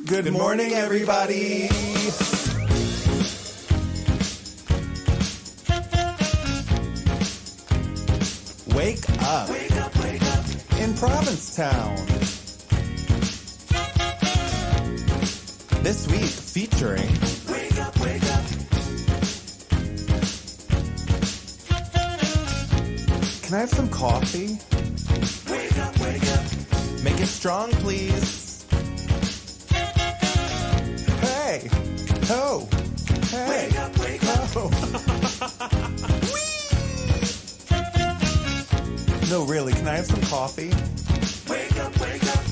Good morning, everybody. Wake up. Wake up, wake up. In Provincetown. This week featuring Wake Up, Wake Up. Can I have some coffee? Wake up, wake up. Make it strong, please. Hey. Ho. Hey. Wake up, wake up. Ho. No, really, can I have some coffee? Wake up, wake up.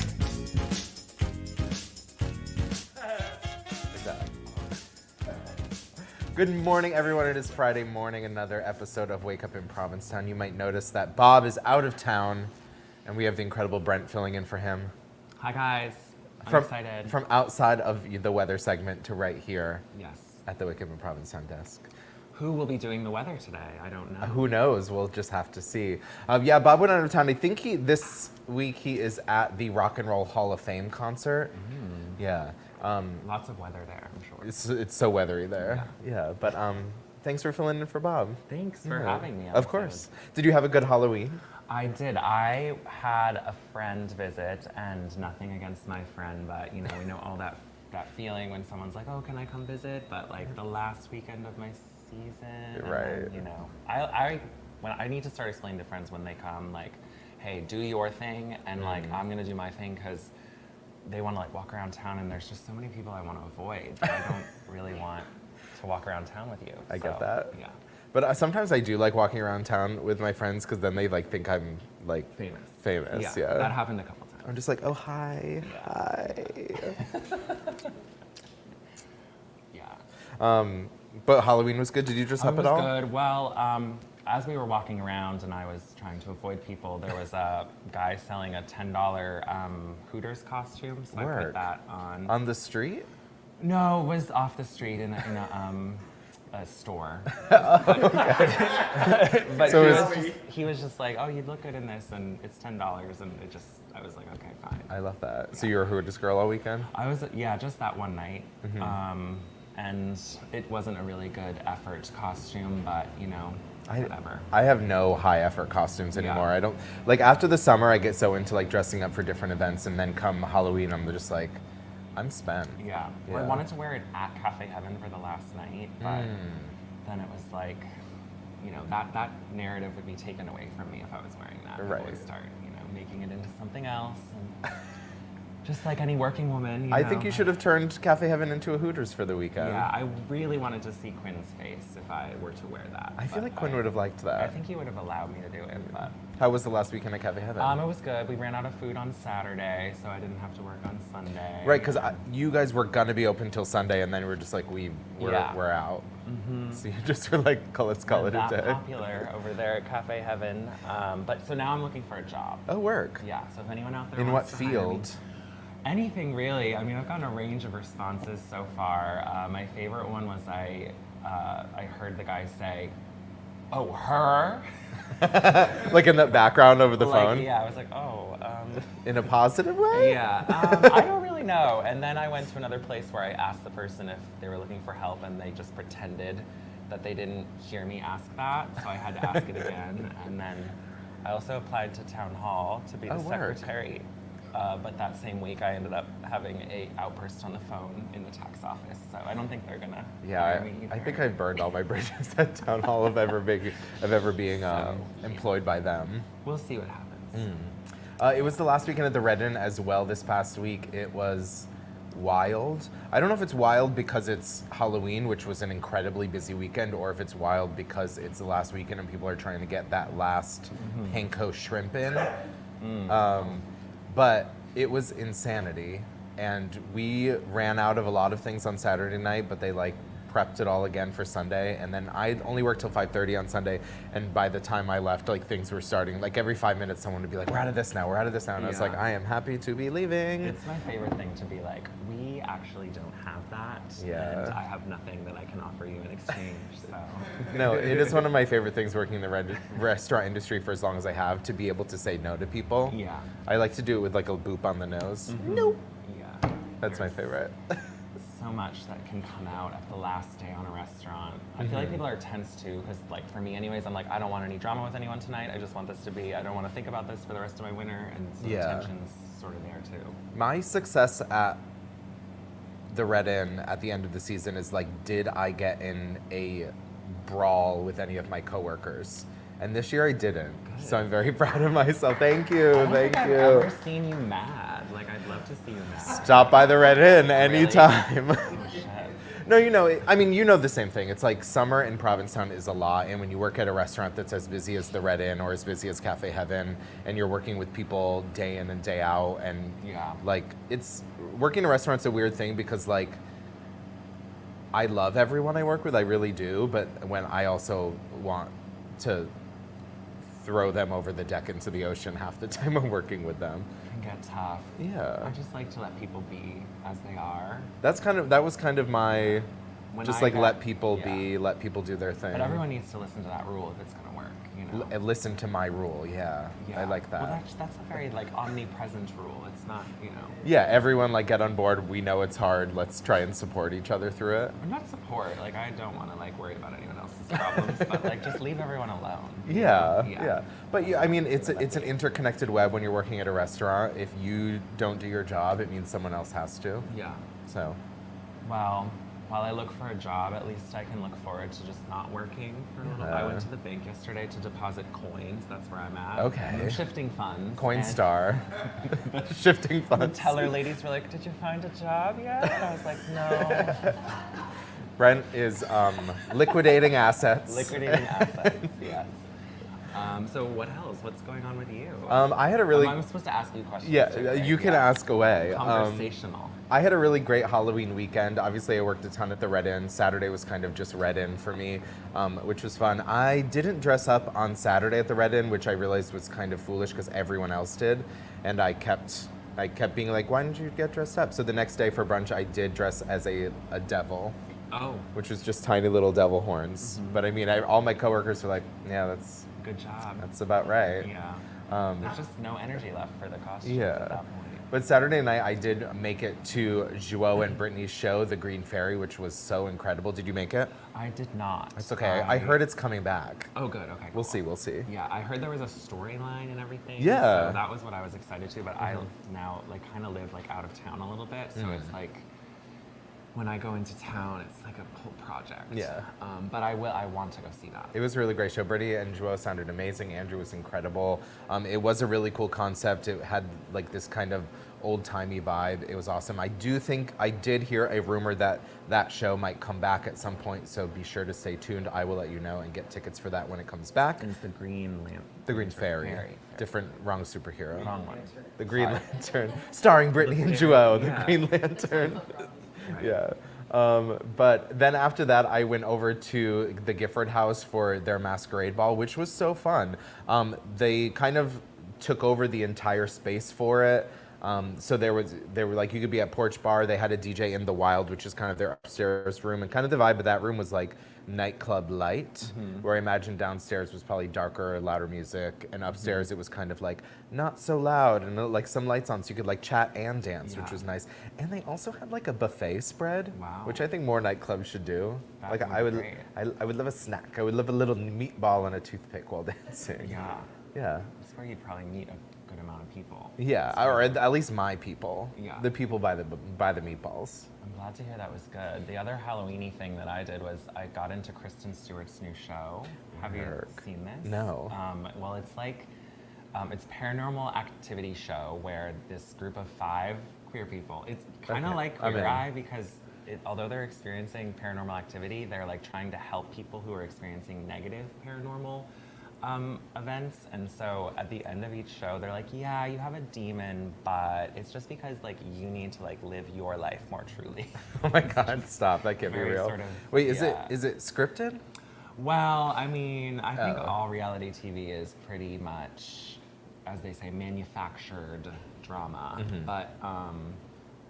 Good morning, everyone. It is Friday morning, another episode of Wake Up in Provincetown. You might notice that Bob is out of town, and we have the incredible Brent filling in for him. Hi, guys. I'm excited. From outside of the weather segment to right here. Yes. At the Wake Up in Provincetown desk. Who will be doing the weather today? I don't know. Who knows? We'll just have to see. Yeah, Bob went out of town. I think this week he is at the Rock and Roll Hall of Fame concert. Mm. Yeah. Lots of weather there, I'm sure. It's so weathery there. Yeah. But thanks for filling in for Bob. Thanks for having me. Of course. Did you have a good Halloween? I did. I had a friend visit, and nothing against my friend, but we know all that feeling when someone's like, "Oh, can I come visit?" But like the last weekend of my season, right? And, I need to start explaining to friends when they come, like, "Hey, do your thing, and like I'm gonna do my thing," because they want to like walk around town, and there's just so many people I want to avoid. I don't really want to walk around town with you. I get that. Yeah. But sometimes I do like walking around town with my friends because then they like think I'm like famous. Yeah. That happened a couple times. I'm just like, oh hi, hi. Yeah. But Halloween was good. Did you dress up at all? It was good. Well, as we were walking around and I was trying to avoid people, there was a guy selling a $10 Hooters costume, so I put that on. On the street? No, it was off the street in a store. But so he was just like, "Oh, you'd look good in this, and it's $10," and I was like, "Okay, fine." I love that. Yeah. So you were a Hooters girl all weekend? I was, just that one night. Mm-hmm. And it wasn't a really good effort costume, but whatever. I have no high effort costumes anymore. I don't like after the summer I get so into like dressing up for different events, and then come Halloween I'm just like I'm spent. Yeah. Well, I wanted to wear it at Cafe Heaven for the last night, but then it was like, that narrative would be taken away from me if I was wearing that. Right. I would start, making it into something else. And just like any working woman, I think you should have turned Cafe Heaven into a Hooters for the weekend. Yeah, I really wanted to see Quinn's face if I were to wear that. I feel like Quinn would have liked that. I think he would have allowed me to do it, but... How was the last weekend at Cafe Heaven? It was good. We ran out of food on Saturday, so I didn't have to work on Sunday. Right, because you guys were going to be open till Sunday, and then we were just like, we're out. Mm-hmm. So you just were like, let's call it a day. Not popular over there at Cafe Heaven. But so now I'm looking for a job. Oh, work. Yeah, so if anyone out there in wants what to field? Hire me, anything really. I mean, I've gotten a range of responses so far. My favorite one was I heard the guy say, "Oh, her?" Like in the background over the phone? Yeah, I was like, oh. In a positive way? Yeah, I don't really know. And then I went to another place where I asked the person if they were looking for help, and they just pretended that they didn't hear me ask that, so I had to ask it again. And then I also applied to Town Hall to be the secretary. But that same week, I ended up having an outburst on the phone in the tax office. So I don't think they're gonna hire me either. I think I've burned all my bridges at Town Hall of ever being employed by them. We'll see what happens. It was the last weekend at the Redden as well this past week. It was wild. I don't know if it's wild because it's Halloween, which was an incredibly busy weekend, or if it's wild because it's the last weekend and people are trying to get that last panko shrimp in. But it was insanity, and we ran out of a lot of things on Saturday night, but they prepped it all again for Sunday, and then I only worked till 5:30 on Sunday, and by the time I left, things were starting. Every 5 minutes someone would be like, we're out of this now, and I was like, I am happy to be leaving. It's my favorite thing to be like, we actually don't have that, and I have nothing that I can offer you in exchange, so. No, it is one of my favorite things working in the restaurant industry for as long as I have, to be able to say no to people. Yeah. I like to do it with a boop on the nose. Mm-hmm. Nope. Yeah. That's my there's favorite. so much that can come out at the last day on a restaurant. I feel like people are tense too, because like for me anyways, I'm like, I don't want any drama with anyone tonight. I just want this to be, I don't want to think about this for the rest of my winter. And so the tension's sort of there too. My success at the Red Inn at the end of the season is like, did I get in a brawl with any of my coworkers? And this year I didn't. Good. So I'm very proud of myself. Thank you. I don't Thank think you. I've ever seen you mad. Like, I'd love to see you mad. Stop by the Red Inn anytime. Oh, shit. No, you know, I mean, you know the same thing. It's like summer in Provincetown is a lot, and when you work at a restaurant that's as busy as the Red Inn or as busy as Cafe Heaven, and you're working with people day in and day out, and like, it's, working in a restaurant's a weird thing because like, I love everyone I work with, I really do, but when I also want to throw them over the deck into the ocean half the time I'm working with them. It can get tough. Yeah. I just like to let people be as they are. That was kind of my, When just I like got- let people yeah. be, let people do their thing. But everyone needs to listen to that rule if it's going to work, you know? And listen to my rule, yeah. I like that. Well, that's a very like omnipresent rule. It's not, you know. Yeah, everyone like get on board. We know it's hard. Let's try and support each other through it. Or not support. Like I don't want to like worry about anyone else's problems, but like just leave everyone alone. Yeah. But yeah, I mean, it's an interconnected web when you're working at a restaurant. If you don't do your job, it means someone else has to. Yeah. So. Well, while I look for a job, at least I can look forward to just not working for a little bit. I went to the bank yesterday to deposit coins. That's where I'm at. Okay. I'm shifting funds. Coinstar. Shifting The funds. teller ladies were like, "Did you find a job yet?" And I was like, "No." Brent is liquidating assets. Liquidating assets. Yes. So what else? What's going on with you? I had a really. I'm supposed to ask you questions. Yeah, too, right? you can ask away. Conversational. I had a really great Halloween weekend. Obviously, I worked a ton at the Red Inn. Saturday was kind of just Red Inn for me, which was fun. I didn't dress up on Saturday at the Red Inn, which I realized was kind of foolish because everyone else did, and I kept being like, "Why didn't you get dressed up?" So the next day for brunch, I did dress as a devil. Oh. Which was just tiny little devil horns. Mm-hmm. But I mean, all my coworkers were like, "Yeah, that's Good job. about right." Yeah. There's just no energy left for the costumes Yeah. at that point. But Saturday night, I did make it to Joe and Brittany's show, The Green Fairy, which was so incredible. Did you make it? I did not. It's okay. I heard it's coming back. Oh, good. Okay. We'll cool. see. Yeah, I heard there was a storyline and everything. Yeah. So that was what I was excited to. But I now like kind of live like out of town a little bit, so it's like when I go into town, it's like a whole project. Yeah. But I want to go see that. It was a really great show. Brittany and Joe sounded amazing. Andrew was incredible. It was a really cool concept. It had like this kind of old-timey vibe. It was awesome. I did hear a rumor that show might come back at some point, so be sure to stay tuned. I will let you know and get tickets for that when it comes back. And it's the Green Lamp. The Green Fairy. Fairy. Different, wrong superhero. Wrong one. The Green Lantern. Starring Brittany and Joe, the Yeah. Green Lantern. Right. Yeah. But then after that, I went over to the Gifford House for their masquerade ball, which was so fun. They kind of took over the entire space for it. So they were like, you could be at Porch Bar. They had a DJ in the Wild, which is kind of their upstairs room. And kind of the vibe of that room was like nightclub light, where I imagine downstairs was probably darker, louder music. And upstairs it was kind of like not so loud and like some lights on so you could like chat and dance, which was nice. And they also had like a buffet spread, which I think more nightclubs should do. That Like would be great. I would love a snack. I would love a little meatball and a toothpick while dancing. Yeah. Yeah. That's where you'd probably meet a good amount of people. Yeah, or at least my people. Yeah. The people by the meatballs. I'm glad to hear that was good. The other Halloween-y thing that I did was I got into Kristen Stewart's new show. Have you seen this? No. Well, it's like, it's a paranormal activity show where this group of 5 queer people, it's kind of like Queer Eye because although they're experiencing paranormal activity, they're like trying to help people who are experiencing negative paranormal events. And so at the end of each show, they're like, yeah, you have a demon, but it's just because like you need to like live your life more truly. Oh my God, stop, that can't be Very real. sort of- Wait, yeah. is it scripted? Well, I mean, I think all reality TV is pretty much, as they say, manufactured drama. But,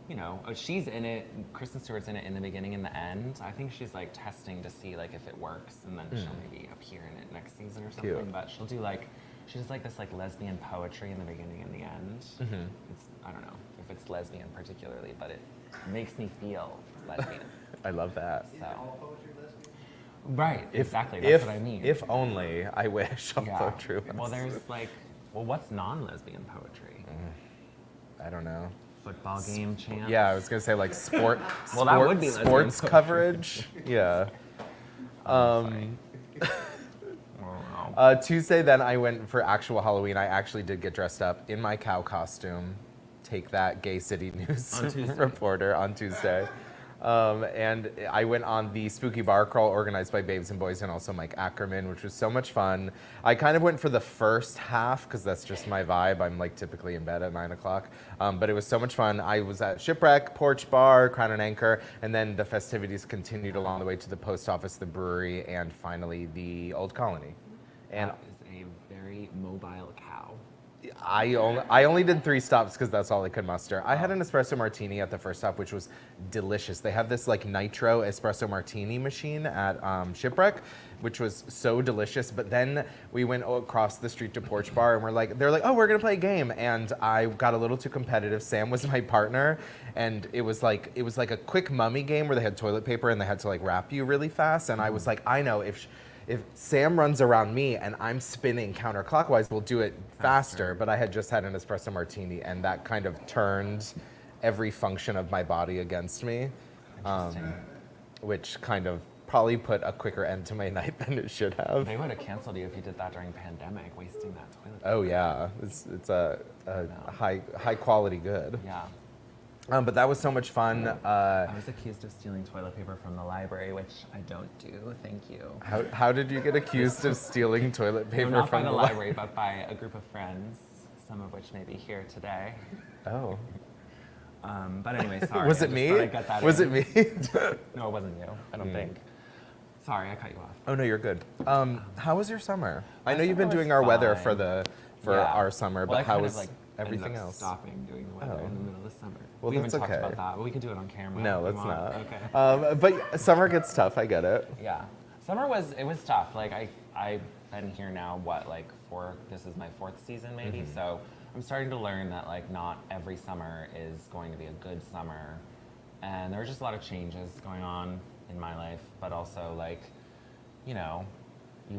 you know, she's in it, Kristen Stewart's in it in the beginning and the end. I think she's like testing to see like if it works, and then she'll maybe appear in it next season or something. Cute. But she'll do like She does like this like lesbian poetry in the beginning and the end. Mm-hmm. I don't know if it's lesbian particularly, but it makes me feel lesbian. I love that. So. Right, exactly. That's what I mean. If only, I wish all poetry was. Well, there's like, what's non-lesbian poetry? I don't know. Football game chants. Yeah, I was gonna say like Well, that would be lesbian sports poetry. coverage. Yeah. Tuesday, then I went for actual Halloween. I actually did get dressed up in my cow costume. Take that, Gay City News reporter on Tuesday. And I went on the spooky bar crawl organized by Babes and Boys and also Mike Ackerman, which was so much fun. I kind of went for the first half because that's just my vibe. I'm like typically in bed at 9 o'clock. But it was so much fun. I was at Shipwreck, Porch Bar, Crown and Anchor, and then the festivities continued along the way to the post office, the brewery, and finally the Old Colony. And that is a very mobile cow. I only did 3 stops because that's all I could muster. I had an espresso martini at the first stop, which was delicious. They have this like nitro espresso martini machine at Shipwreck, which was so delicious. But then we went across the street to Porch Bar, and they're like, oh, we're gonna play a game. And I got a little too competitive. Sam was my partner, and it was like a quick mummy game where they had toilet paper and they had to like wrap you really fast. And I was like, I know if Sam runs around me and I'm spinning counterclockwise, we'll do it faster. But I had just had an espresso martini, and that kind of turned every function of my body against me, which kind of probably put a quicker end to my night than it should have. They would have canceled you if you did that during pandemic, wasting that toilet paper. Oh yeah, it's a high quality good. Yeah. But that was so much fun. I was accused of stealing toilet paper from the library, which I don't do. Thank you. How did you get accused of stealing toilet paper not from by the library, but by a group of friends, some of which may be here today. Oh. But anyway, sorry. Was it me? Was it me? No, it wasn't you. I don't think. Sorry, I cut you off. Oh no, you're good. How was your summer? I know you've been doing our weather for our summer, but how was everything else? Stopping doing the weather in the middle of the summer. Well, we haven't that's talked okay. about that, but we could do it on camera. No, if let's you want. not. Okay. But summer gets tough. I get it. Yeah, summer was tough. Like I've been here now. This is my 4th season maybe. Mm-hmm. So I'm starting to learn that like not every summer is going to be a good summer, and there were just a lot of changes going on in my life. But also like, you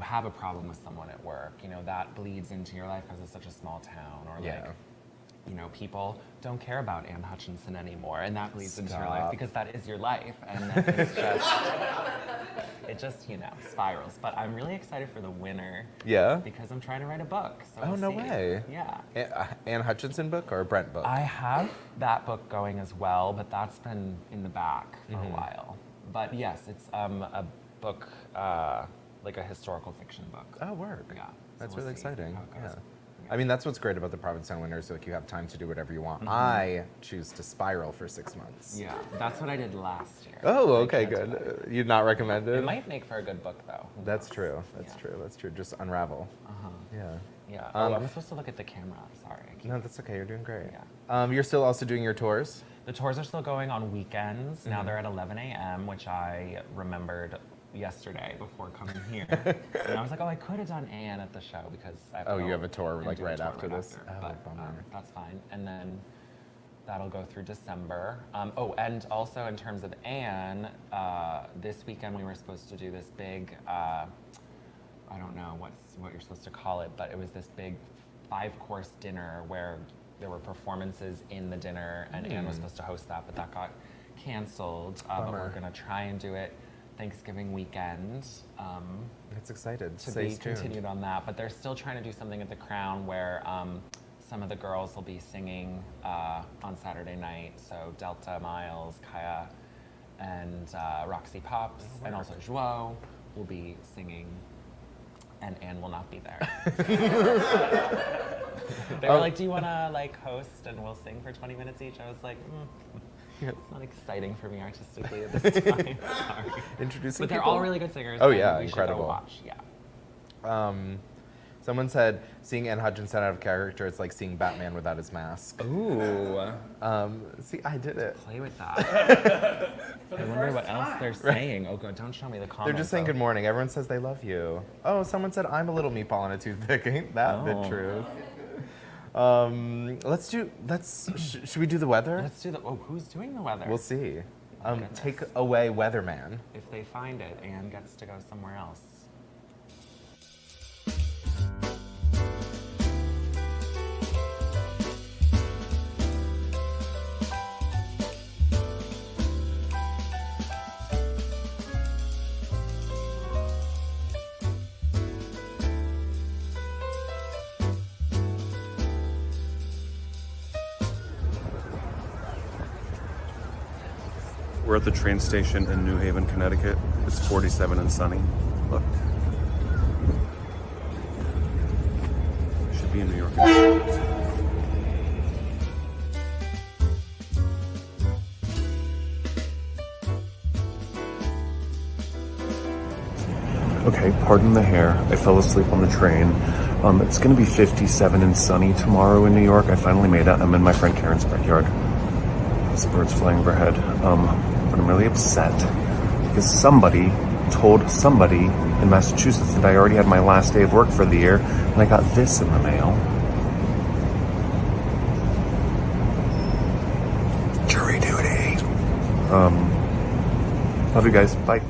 have a problem with someone at work, that bleeds into your life because it's such a small town, or like, people don't care about Anne Hutchinson anymore, and that bleeds into your life because that is your life, and then it just spirals. But I'm really excited for the winter. Yeah. Because I'm trying to write a book. So no way. Yeah. Anne Hutchinson book or a Brent book? I have that book going as well, but that's been in the back for a while. But yes, it's a book. Like a historical fiction book. Oh, work. Yeah. That's really exciting. Yeah. I mean, that's what's great about the Provincetown winters. Like, you have time to do whatever you want. I choose to spiral for 6 months. Yeah, that's what I did last year. Oh, okay, good. You'd not recommend it? It might make for a good book, though. That's true. That's true. Just unravel. Yeah. Yeah. I'm supposed to look at the camera. Sorry. No, that's okay. You're doing great. Yeah. You're still also doing your tours? The tours are still going on weekends. Now they're at 11 a.m., which I remembered yesterday before coming here. And I was like, I could have done Anne at the show because I have you have a tour like right after this? But that's fine. And then that'll go through December. And also in terms of Anne, this weekend we were supposed to do this big, I don't know what you're supposed to call it, but it was this big 5-course dinner where there were performances in the dinner, and Anne was supposed to host that, but that got canceled. But we're gonna try and do it Thanksgiving weekend. It's excited. To be continued on that, but they're still trying to do something at the Crown where some of the girls will be singing on Saturday night. So Delta, Miles, Kaya, and Roxy Pops, and also Joao will be singing, and Anne will not be there. They were like, "Do you want to host and we'll sing for 20 minutes each?" I was like, It's not exciting for me artistically at this time. Sorry. Introducing But they're people? all really good singers. Oh yeah, we incredible. Should go watch. Yeah. Someone said seeing Anne Hutchinson out of character is like seeing Batman without his mask. Ooh. See, I did it. Play with that. I wonder what else they're saying. Oh, God, don't show me the comments. They're just saying good morning. Everyone says they love you. Oh, someone said I'm a little meatball on a toothpick. Ain't that the truth? Should we do the weather? Let's do the. Oh, who's doing the weather? We'll see. Take away weatherman. If they find it, Anne gets to go somewhere else. We're at the train station in New Haven, Connecticut. It's 47 and sunny. Look. Should be in New York. Okay, pardon the hair. I fell asleep on the train. It's gonna be 57 and sunny tomorrow in New York. I finally made it. I'm in my friend Karen's backyard. This bird's flying overhead. But I'm really upset because somebody told somebody in Massachusetts that I already had my last day of work for the year, and I got this in the mail. Jury duty. Love you guys. Bye.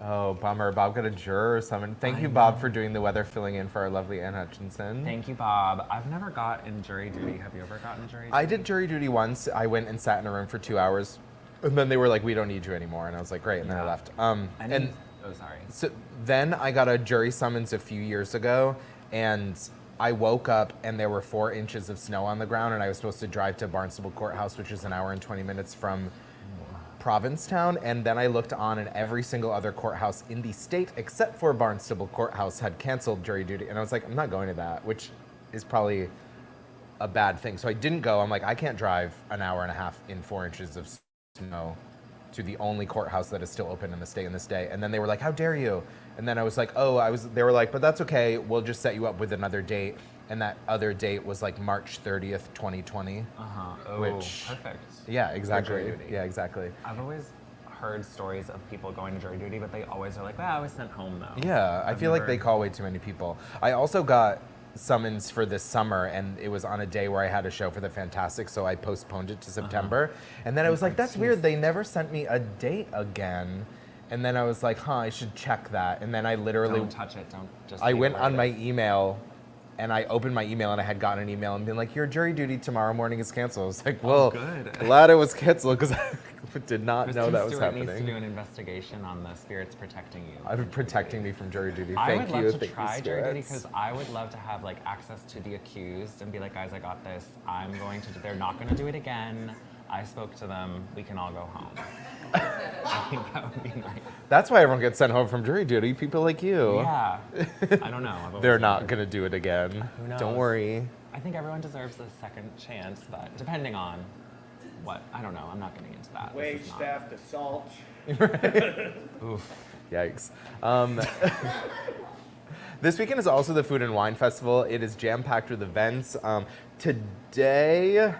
Oh, bummer. Bob got a juror or something. Thank you, Bob, for doing the weather filling in for our lovely Anne Hutchinson. Thank you, Bob. I've never gotten jury duty. Have you ever gotten jury duty? I did jury duty once. I went and sat in a room for 2 hours, and then they were like, "We don't need you anymore," and I was like, "Great," and then I left. Oh, sorry. So then I got a jury summons a few years ago, and I woke up and there were 4 inches of snow on the ground, and I was supposed to drive to Barnstable Courthouse, which is an hour and 20 minutes from Provincetown, and then I looked on and every single other courthouse in the state except for Barnstable Courthouse had canceled jury duty, and I was like, I'm not going to that, which is probably a bad thing. So I didn't go. I'm like, I can't drive an hour and a half in 4 inches of snow to the only courthouse that is still open in the state in this day. And then they were like, how dare you? And then I was like, they were like, but that's okay, we'll just set you up with another date. And that other date was like March 30th, 2020. Oh, which, perfect. Yeah, exactly. Jury duty. Yeah, exactly. I've always heard stories of people going to jury duty, but they always are like, well, I was sent home though. Yeah, I feel like they call way too many people. I also got summons for this summer, and it was on a day where I had a show for the Fantastic, so I postponed it to September. And then I was like, that's weird, they never sent me a date again. And then I was like, I should check that. And then I literally... Don't touch it, don't just... I went on my email, and I opened my email, and I had gotten an email and been like, your jury duty tomorrow morning is canceled. I was like, well, glad it was canceled, because I did not know that was happening. Needs to do an investigation on the spirits protecting you. I've been protecting me from jury duty. I Thank would you. love to try jury duty because I would love to have like access to the accused and be like, guys, I got this. They're not going to do it again. I spoke to them. We can all go home. I think that would be nice. That's why everyone gets sent home from jury duty. People like you. Yeah. I don't know. They're not going to do it again. Who knows? Don't worry. I think everyone deserves a second chance, but depending on what, I don't know. I'm not getting into that. Wage theft, assault. Oof. Yikes. This weekend is also the Food and Wine Festival. It is jam-packed with events. Today...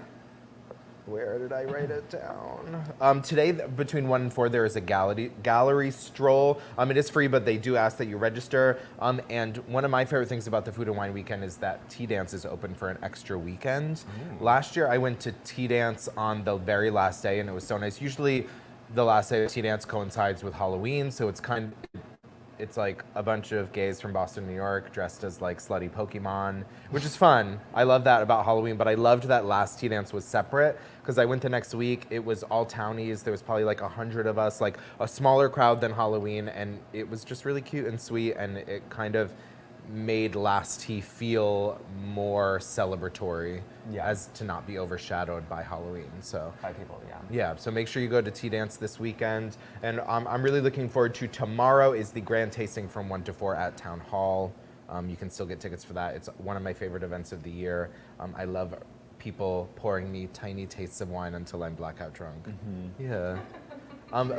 Where did I write it down? Today, between 1 and 4, there is a gallery stroll. It is free, but they do ask that you register. And one of my favorite things about the Food and Wine Weekend is that Tea Dance is open for an extra weekend. Last year, I went to Tea Dance on the very last day, and it was so nice. Usually, the last day of Tea Dance coincides with Halloween, so it's like a bunch of gays from Boston, New York, dressed as like slutty Pokemon, which is fun. I love that about Halloween, but I loved that last Tea Dance was separate because I went the next week. It was all townies. There was probably like 100 of us, like a smaller crowd than Halloween, and it was just really cute and sweet, and it kind of made last tea feel more celebratory as to not be overshadowed by Halloween. So by people, yeah, so make sure you go to Tea Dance this weekend. And I'm really looking forward to tomorrow is the grand tasting from 1 to 4 at Town Hall. You can still get tickets for that. It's one of my favorite events of the year. I love people pouring me tiny tastes of wine until I'm blackout drunk. Yeah. Say hi to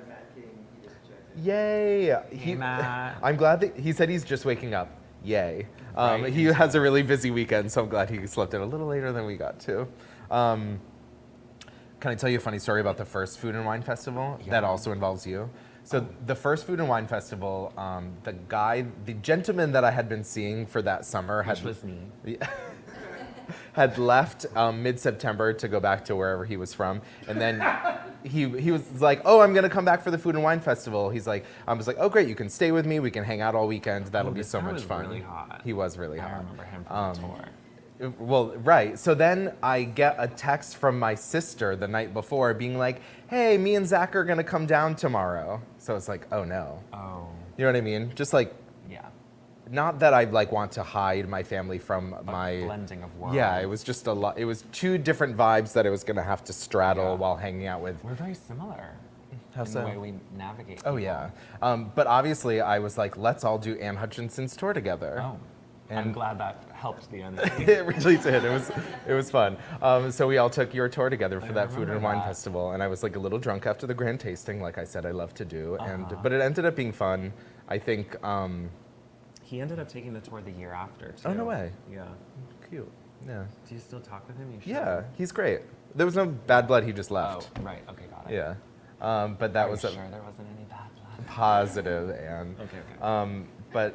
Matt King. He just checked Yay! Hey, Matt. I'm glad that he said he's just waking up. Yay! Right. He has a really busy weekend, so I'm glad he slept in a little later than we got to. Can I tell you a funny story about the first Food and Wine Festival that also involves you? So the first Food and Wine Festival, the gentleman that I had been seeing for that summer Which was me. had left mid-September to go back to wherever he was from, and then he was like, "Oh, I'm gonna come back for the Food and Wine Festival." He's like, I was like, "Oh, great, you can stay with me. We can hang out all weekend. That'll be so much fun." Really hot. He was really I hot. remember him from the tour. Well, right. So then I get a text from my sister the night before being like, "Hey, me and Zach are gonna come down tomorrow." So it's like, oh no. Oh. You know what I mean? Just like, Yeah. not that I like want to hide my family from my blending of worlds. Yeah, it was just a lot. It was two different vibes that I was gonna have to straddle Yeah. while hanging out with. We're very similar How in so? the way we navigate. Oh people. yeah. But obviously I was like, let's all do Anne Hutchinson's tour together. Oh. I'm And- glad that helped the energy. It really did. It was fun. So we all took your tour together for I that Food and remember Wine that. Festival, and I was like a little drunk after the grand tasting, like I said I love to do. Uh-huh. But it ended up being fun. I think. He ended up taking the tour the year after, too. Oh, no way. Yeah. Cute. Yeah. Do you still talk with him? You should. Yeah. He's great. There was no bad blood. He just left. Oh, right. Okay, got it. Yeah. But that Are was you a sure there wasn't any bad blood? positive, and. Okay. But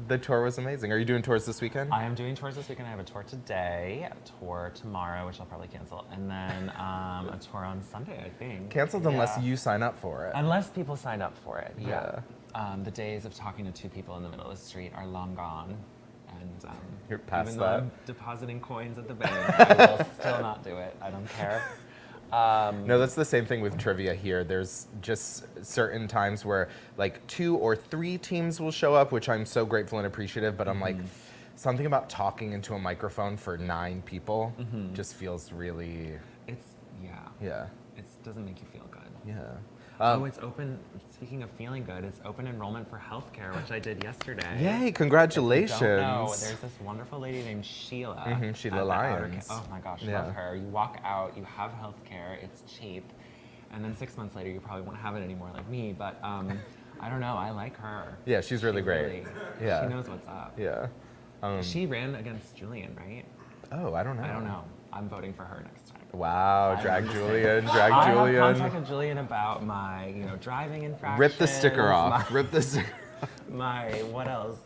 the tour was amazing. Are you doing tours this weekend? I am doing tours this weekend. I have a tour today, a tour tomorrow, which I'll probably cancel, and then a tour on Sunday, I think. Canceled unless Yeah. you sign up for it. Unless people sign up for it, Yeah. The days of talking to two people in the middle of the street are long gone. And You're past even though that. I'm depositing coins at the bank, I will still not do it. I don't care. No, that's the same thing with trivia here. There's just certain times where like 2 or 3 teams will show up, which I'm so grateful and appreciative, but I'm like, something about talking into a microphone for 9 people just feels really, yeah, It doesn't make you feel good. yeah. It's open. Speaking of feeling good, it's open enrollment for healthcare, which I did yesterday. Yay, congratulations. Don't know, there's this wonderful lady named Sheila. Sheila at the Lyons. Oh my gosh, Yeah. love her. You walk out, you have healthcare, it's cheap, and then 6 months later, you probably won't have it anymore like me. But I don't know. I like her. Yeah, she's really great. Really, Yeah. she knows what's up. Yeah. She ran against Julian, right? Oh, I don't know. I don't know. I'm voting for her next time. Wow, drag I'm Julian, I have Julian. contacted Julian about my, driving infractions. Rip the sticker off. Rip the sticker. My what else?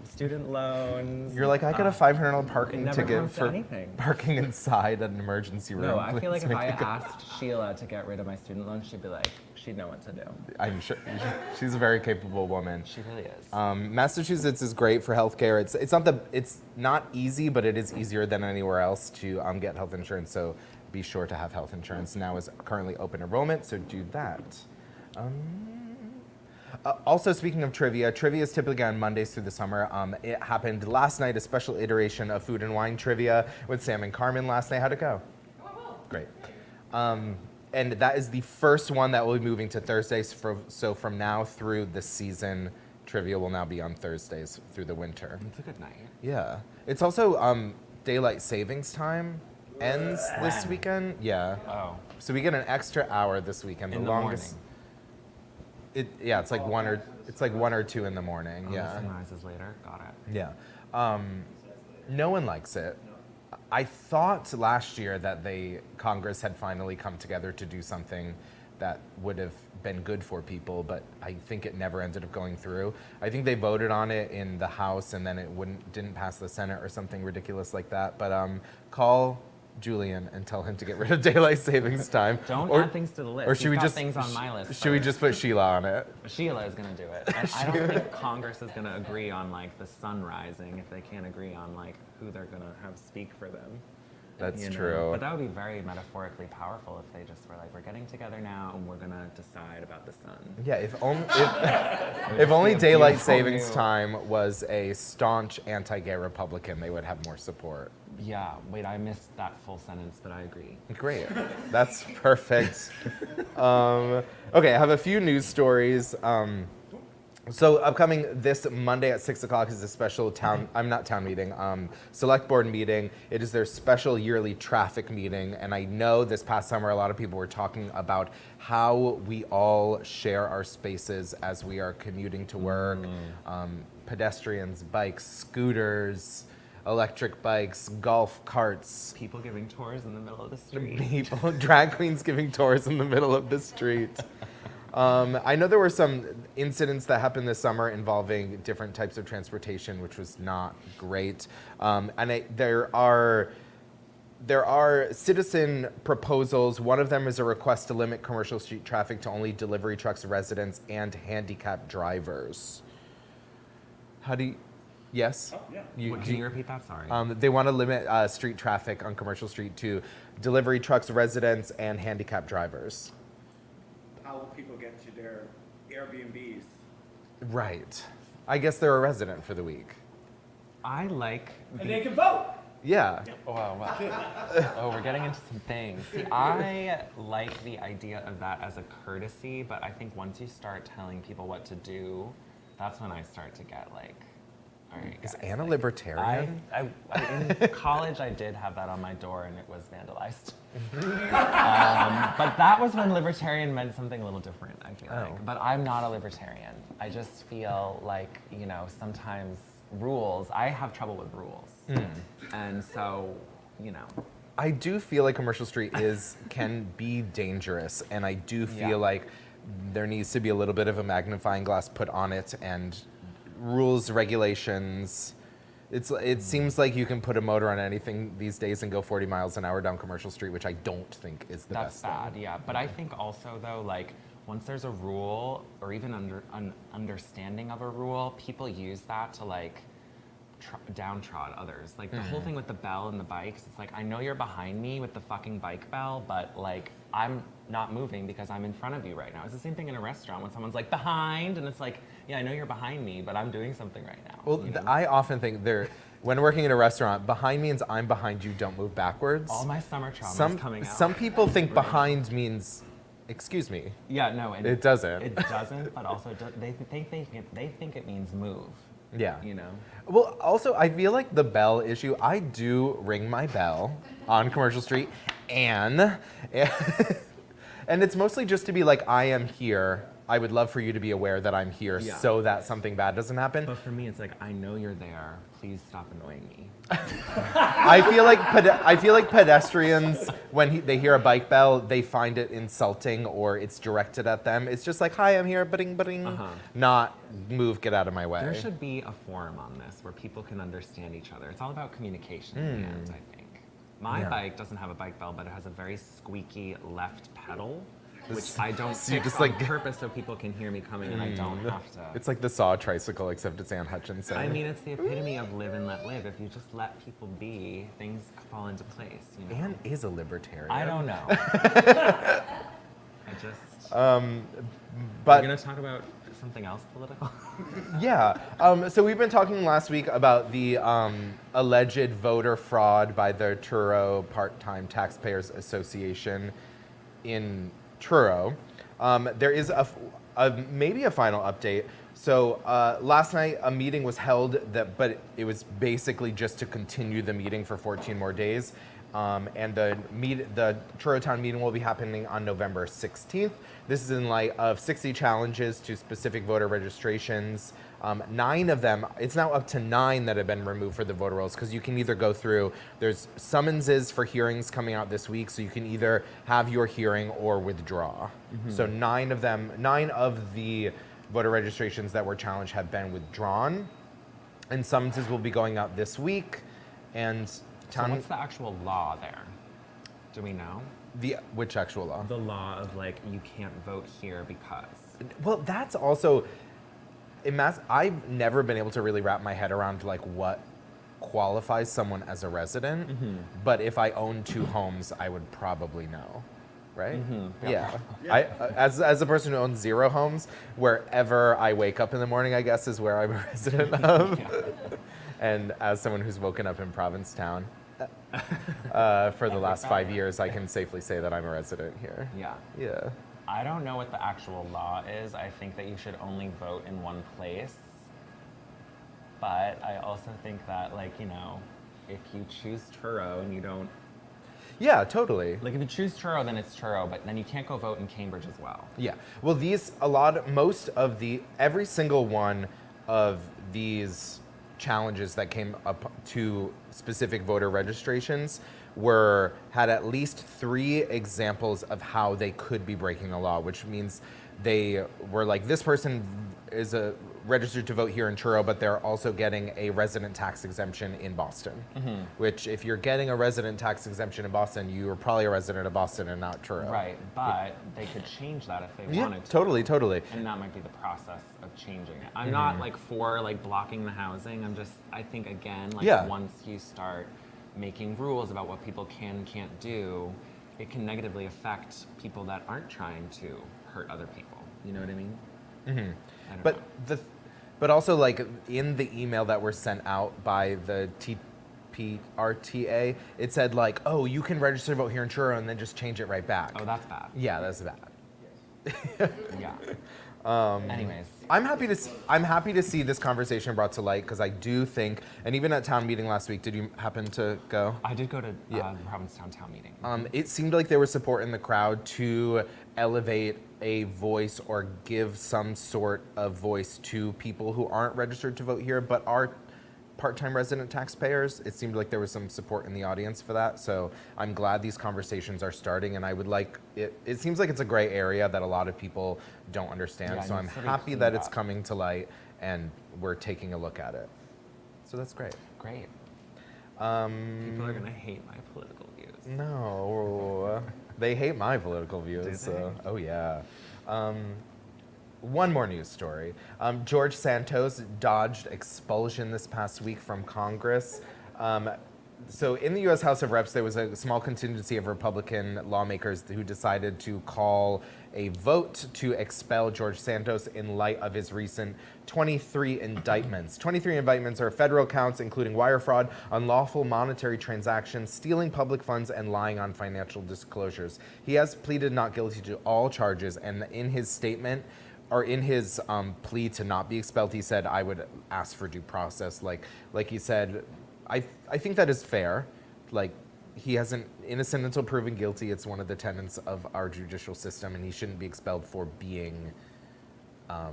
Student loans. You're like, I got a $500 parking never ticket comes to for anything. parking inside an emergency room. No, I feel like Please if I make it go. asked Sheila to get rid of my student loan, she'd be like, she'd know what to do. I'm sure she's a very capable woman. She really is. Massachusetts is great for healthcare. It's not easy, but it is easier than anywhere else to get health insurance. So be sure to have health insurance. Now is currently open enrollment, so do that. Also, speaking of trivia is typically on Mondays through the summer. It happened last night, a special iteration of Food and Wine Trivia with Sam and Carmen last night. How'd it go? Great. And that is the first one that will be moving to Thursdays. So from now through the season, trivia will now be on Thursdays through the winter. It's a good night. Yeah. It's also daylight savings time ends this When? weekend. Yeah. Oh. So we get an extra hour this weekend. In the longest. It's like 1 or 2 in the morning. Oh, Yeah. The sunrise is later. Got it. Yeah. No one likes it. I thought last year that Congress had finally come together to do something that would have been good for people, but I think it never ended up going through. I think they voted on it in the House and then it didn't pass the Senate or something ridiculous like that. But call Julian and tell him to get rid of daylight savings time. Don't add things to the list. Or should He's we got just things on my list? Should we just put Sheila on it? Sheila is gonna do it. And I don't think Congress is gonna agree on the sun rising if they can't agree on who they're gonna have speak for them. That's you know? true. But that would be very metaphorically powerful if they just were like, we're getting together now and we're gonna decide about the sun. Yeah, if only be a daylight beautiful savings new- time was a staunch anti-gay Republican, they would have more support. Yeah, wait, I missed that full sentence, but I agree. Great, that's perfect. Okay, I have a few news stories. So upcoming this Monday at 6 o'clock is a special select board meeting. It is their special yearly traffic meeting. And I know this past summer, a lot of people were talking about how we all share our spaces as we are commuting to work. Pedestrians, bikes, scooters, electric bikes, golf carts. People giving tours in the middle of the street. Drag queens giving tours in the middle of the street. I know there were some incidents that happened this summer involving different types of transportation, which was not great. There are citizen proposals. One of them is a request to limit commercial street traffic to only delivery trucks, residents, and handicapped drivers. How do you? Yes? Oh, yeah. Can you repeat that? Sorry. They want to limit street traffic on commercial street to delivery trucks, residents, and handicapped drivers. How will people get to their Airbnbs? Right. I guess they're a resident for the week. I like. And they can vote. Yeah. Oh, wow. Oh, we're getting into some things. See, I like the idea of that as a courtesy, but I think once you start telling people what to do, that's when I start to get like, all right. Is guys, Anna like, libertarian? I in college, I did have that on my door, and it was vandalized. But that was when libertarian meant something a little different, I feel like. But I'm not a libertarian. I just feel like, sometimes rules, I have trouble with rules. And so, I do feel like commercial street can be dangerous, and I do feel like there needs to be a little bit of a magnifying glass put on it, and rules, regulations. It seems like you can put a motor on anything these days and go 40 miles an hour down Commercial Street, which I don't think is the best thing. That's bad, yeah. But I think also, though, like, once there's a rule, or even an understanding of a rule, people use that to, like, downtrod others. Like, the whole thing with the bell and the bikes, it's like, I know you're behind me with the fucking bike bell, but, like, I'm not moving because I'm in front of you right now. It's the same thing in a restaurant when someone's like, behind, and it's like, yeah, I know you're behind me, but I'm doing something right now. Well, I often think when working in a restaurant, behind means I'm behind you, don't move backwards. All my summer trauma is coming out. Some people think behind means, excuse me. Yeah, no. It doesn't. It doesn't, but also they think it means move. Yeah. Well, also, I feel like the bell issue, I do ring my bell on Commercial Street, and it's mostly just to be like, I am here. I would love for you to be aware that I'm here so that something bad doesn't happen. But for me, it's like, I know you're there. Please stop annoying me. I feel like pedestrians, when they hear a bike bell, they find it insulting or it's directed at them. It's just like, hi, I'm here, ba-ding, ba-ding. Not move, get out of my way. There should be a forum on this where people can understand each other. It's all about communication in the end, I think. My bike doesn't have a bike bell, but it has a very squeaky left pedal, which I don't fix on purpose so people can hear me coming and I don't have to. It's like the Saw tricycle, except it's Anne Hutchinson. I mean, it's the epitome of live and let live. If you just let people be, things fall into place. Anne is a libertarian. I don't know. I just. But we're gonna talk about something else political. Yeah. So we've been talking last week about the alleged voter fraud by the Truro Part-Time Taxpayers Association in Truro. There is maybe a final update. So last night a meeting was held, but it was basically just to continue the meeting for 14 more days. And the Truro Town meeting will be happening on November 16th. This is in light of 60 challenges to specific voter registrations. 9 of them, it's now up to 9 that have been removed for the voter rolls, because you can either go through, there's summonses for hearings coming out this week, so you can either have your hearing or withdraw. So 9 of the voter registrations that were challenged have been withdrawn, and summonses will be going out this week. And So what's the actual law there? Do we know? Which actual law? The law of, like, you can't vote here because. Well, that's also, I've never been able to really wrap my head around, like, what qualifies someone as a resident. But if I own 2 homes, I would probably know, right? Yeah. As a person who owns 0 homes, wherever I wake up in the morning, I guess, is where I'm a resident of. And as someone who's woken up in Provincetown for the last 5 years, I can safely say that I'm a resident here. Yeah. Yeah. I don't know what the actual law is. I think that you should only vote in one place. But I also think that, like, you know, if you choose Truro and you don't... Yeah, totally. Like, if you choose Truro, then it's Truro, but then you can't go vote in Cambridge as well. Yeah. Well, every single one of these challenges that came up to specific voter registrations had at least 3 examples of how they could be breaking the law, which means they were like, this person is registered to vote here in Truro, but they're also getting a resident tax exemption in Boston. Which, if you're getting a resident tax exemption in Boston, you are probably a resident of Boston and not Truro. Right, but they could change that if they wanted to. Totally. And that might be the process of changing it. I'm not like for like blocking the housing. I think again, like once you start making rules about what people can and can't do, it can negatively affect people that aren't trying to hurt other people. You know what I mean? But also, like, in the email that were sent out by the TPRTA, it said like, oh, you can register to vote here in Truro and then just change it right back. Oh, that's bad. Yeah, that's bad. Yeah. Anyways, I'm happy to see this conversation brought to light, because I do think, and even at town meeting last week, did you happen to go? I did go to the Provincetown town meeting. It seemed like there was support in the crowd to elevate a voice or give some sort of voice to people who aren't registered to vote here but are part-time resident taxpayers. It seemed like there was some support in the audience for that, so I'm glad these conversations are starting, and I would like it. It seems like it's a gray area that a lot of people don't understand, so I'm happy that it's coming to light and we're taking a look at it. So that's great. Great. People are gonna hate my political views. No, they hate my political views. So, oh yeah. One more news story. George Santos dodged expulsion this past week from Congress. So in the U.S. House of Reps, there was a small contingency of Republican lawmakers who decided to call a vote to expel George Santos in light of his recent 23 indictments. 23 indictments are federal counts, including wire fraud, unlawful monetary transactions, stealing public funds, and lying on financial disclosures. He has pleaded not guilty to all charges, and in his statement, or in his plea to not be expelled, he said, I would ask for due process. Like he said, I think that is fair. Like, he hasn't, innocent until proven guilty. It's one of the tenets of our judicial system, and he shouldn't be expelled for being a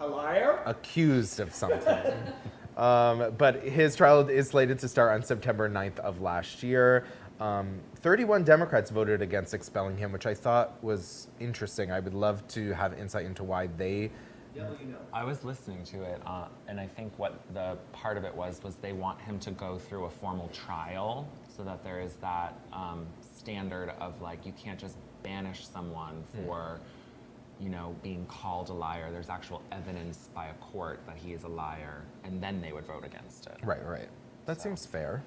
liar? Accused of something. But his trial is slated to start on September 9th of last year. 31 Democrats voted against expelling him, which I thought was interesting. I would love to have insight into why they... I was listening to it, and I think what the part of it was they want him to go through a formal trial, so that there is that standard of, like, you can't just banish someone for, being called a liar. There's actual evidence by a court that he is a liar, and then they would vote against it. Right. That seems fair.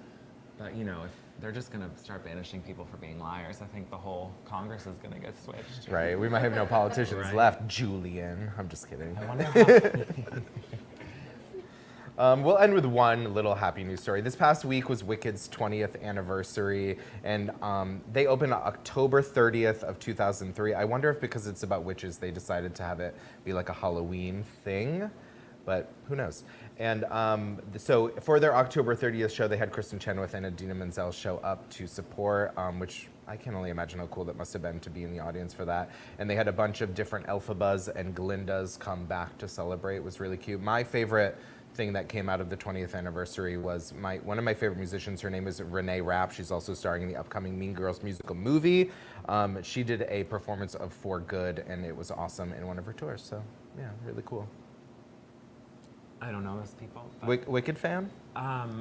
But, if they're just going to start banishing people for being liars, I think the whole Congress is going to get switched. Right. We might have no politicians left. Julian. I'm just kidding. I wonder how... We'll end with one little happy news story. This past week was Wicked's 20th anniversary, and they opened October 30th of 2003. I wonder if because it's about witches, they decided to have it be like a Halloween thing, but who knows? And so for their October 30th show, they had Kristen Chenoweth and Idina Menzel show up to support, which I can only imagine how cool that must have been to be in the audience for that. And they had a bunch of different Elphabas and Glindas come back to celebrate. It was really cute. My favorite thing that came out of the 20th anniversary was one of my favorite musicians. Her name is Renee Rapp. She's also starring in the upcoming Mean Girls musical movie. She did a performance of For Good, and it was awesome in one of her tours. So yeah, really cool. I don't know those people. Wicked fan?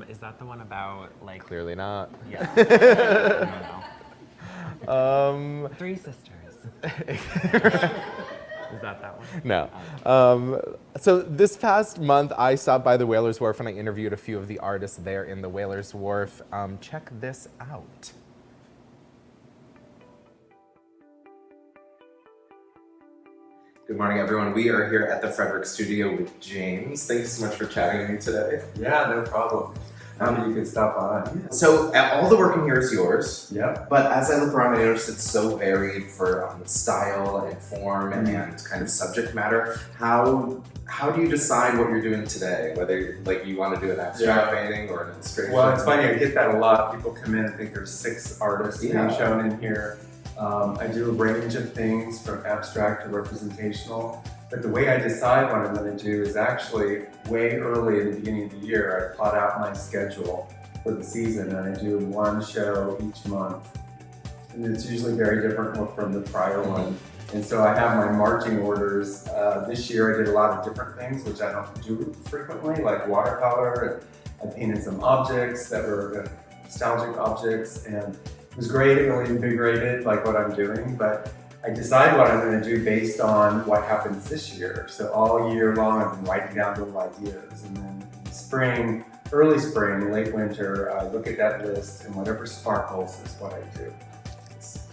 Is that the one about, like... Clearly not. Yeah. I don't know. Three Sisters. Is that one? No. So this past month, I stopped by the Whalers Wharf and I interviewed a few of the artists there in the Whalers Wharf. Check this out. Good morning, everyone. We are here at the Frederick Studio with James. Thank you so much for chatting with me today. Yeah, no problem. You could stop by. So all the work in here is yours. Yep. But as I look around, I notice it's so varied for style and form and kind of subject matter. How do you decide what you're doing today? Whether like you want to do an abstract painting or an illustration? Well, it's funny, I get that a lot. People come in and think there's 6 artists being shown in here. I do a range of things from abstract to representational. But the way I decide what I'm going to do is actually way early in the beginning of the year. I plot out my schedule for the season and I do 1 show each month. And it's usually very different from the prior one. And so I have my marching orders. This year I did a lot of different things, which I don't do frequently, like watercolor. And I painted some objects that were nostalgic objects, and it was great. It really invigorated like what I'm doing, but I decide what I'm going to do based on what happens this year. So all year long I've been writing down little ideas, and then in spring, early spring, late winter, I look at that list and whatever sparkles is what I do.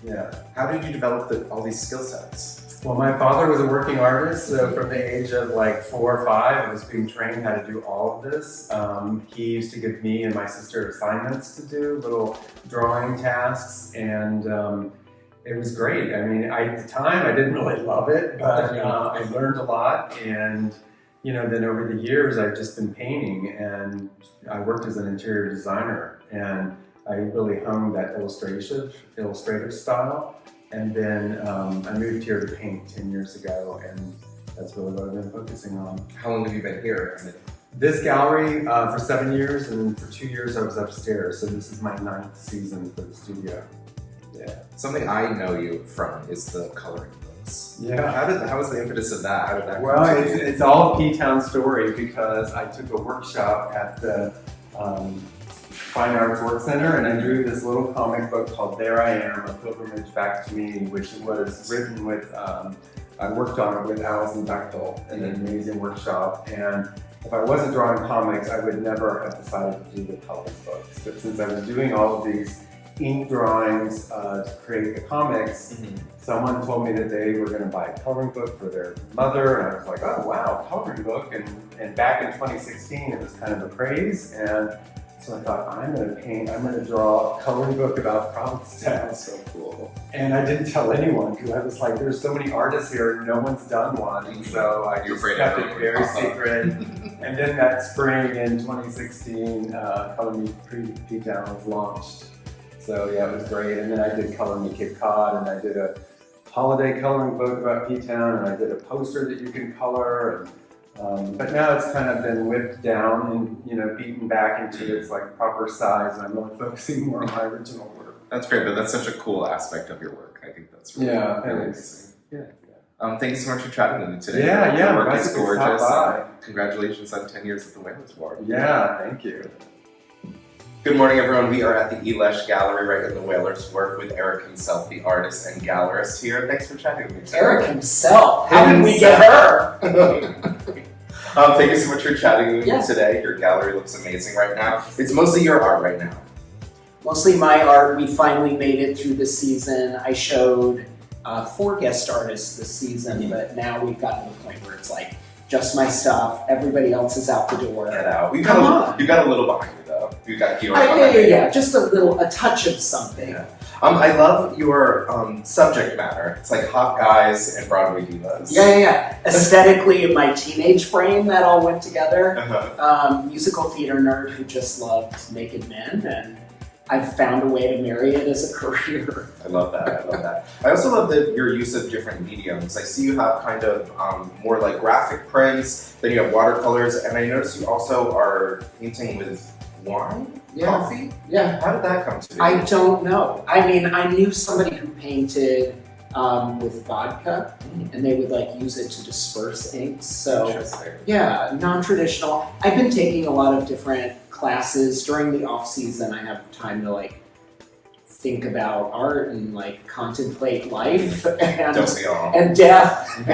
Yeah. How did you develop all these skill sets? Well, my father was a working artist, so from the age of like 4 or 5, I was being trained how to do all of this. He used to give me and my sister assignments to do, little drawing tasks, and it was great. I mean, at the time, I didn't really love it, but I learned a lot, and then over the years, I've just been painting, and I worked as an interior designer, and I really honed that illustrative style. And then I moved here to paint 10 years ago, and that's really what I've been focusing on. How long have you been here? This gallery for 7 years, and then for 2 years I was upstairs. So this is my 9th season for the studio. Yeah. Something I know you from is the coloring books. Yeah. How was the impetus of that? How did that Well, come to you? it's all a P-Town story because I took a workshop at the Fine Arts Work Center, and I drew this little comic book called There I Am, A Pilgrimage Back to Me, which was written with, I worked on it with Alison Bechtel in an amazing workshop. And if I wasn't drawing comics, I would never have decided to do the coloring books. But since I was doing all of these ink drawings to create the comics, someone told me that they were going to buy a coloring book for their mother, and I was like, oh wow, coloring book. And back in 2016, it was kind of a craze. And so I thought, I'm going to draw a coloring book about Provincetown. So cool. And I didn't tell anyone because I was like, there's so many artists here and no one's done one. And so I just kept it very secret. And then that spring in 2016, Color Me P-Town was launched. So yeah, it was great. And then I did Color Me Cape Cod, and I did a holiday coloring book about P-Town, and I did a poster that you can color. But now it's kind of been whipped down and beaten back into its like proper size, and I'm really focusing more on my original work. That's great, but that's such a cool aspect of your work. I think that's really, really amazing. Yeah. Thank you so much for chatting with me today. Yeah. Your work is Stop gorgeous. by. Congratulations on 10 years at the Whalers Ward. Yeah, thank you. Good morning, everyone. We are at the Elesh Gallery right in the Whalers Wharf with Eric himself, the artist and gallerist here. Thanks for chatting with me today. Eric himself? How did we get her? Thank you so much for chatting with me today. Your gallery looks amazing right now. It's mostly your art right now. Mostly my art. We finally made it through the season. I showed 4 guest artists this season, but now we've gotten to the point where it's like just my stuff. Everybody else is out the door. Get out. You got a little behind you though. You got Georg. Yeah. Just a touch of something. Yeah. I love your subject matter. It's like hot guys and Broadway divas. Yeah. Aesthetically, in my teenage brain, that all went together. Musical theater nerd who just loved naked men, and I've found a way to marry it as a career. I love that. I also love your use of different mediums. I see you have kind of more like graphic prints, then you have watercolors, and I notice you also are painting with wine? Coffee? Yeah. How did that come to be? I don't know. I mean, I knew somebody who painted with vodka, and they would like use it to disperse inks. So interesting. Yeah, non-traditional. I've been taking a lot of different classes during the off season. I have time to like think about art and like contemplate life and death.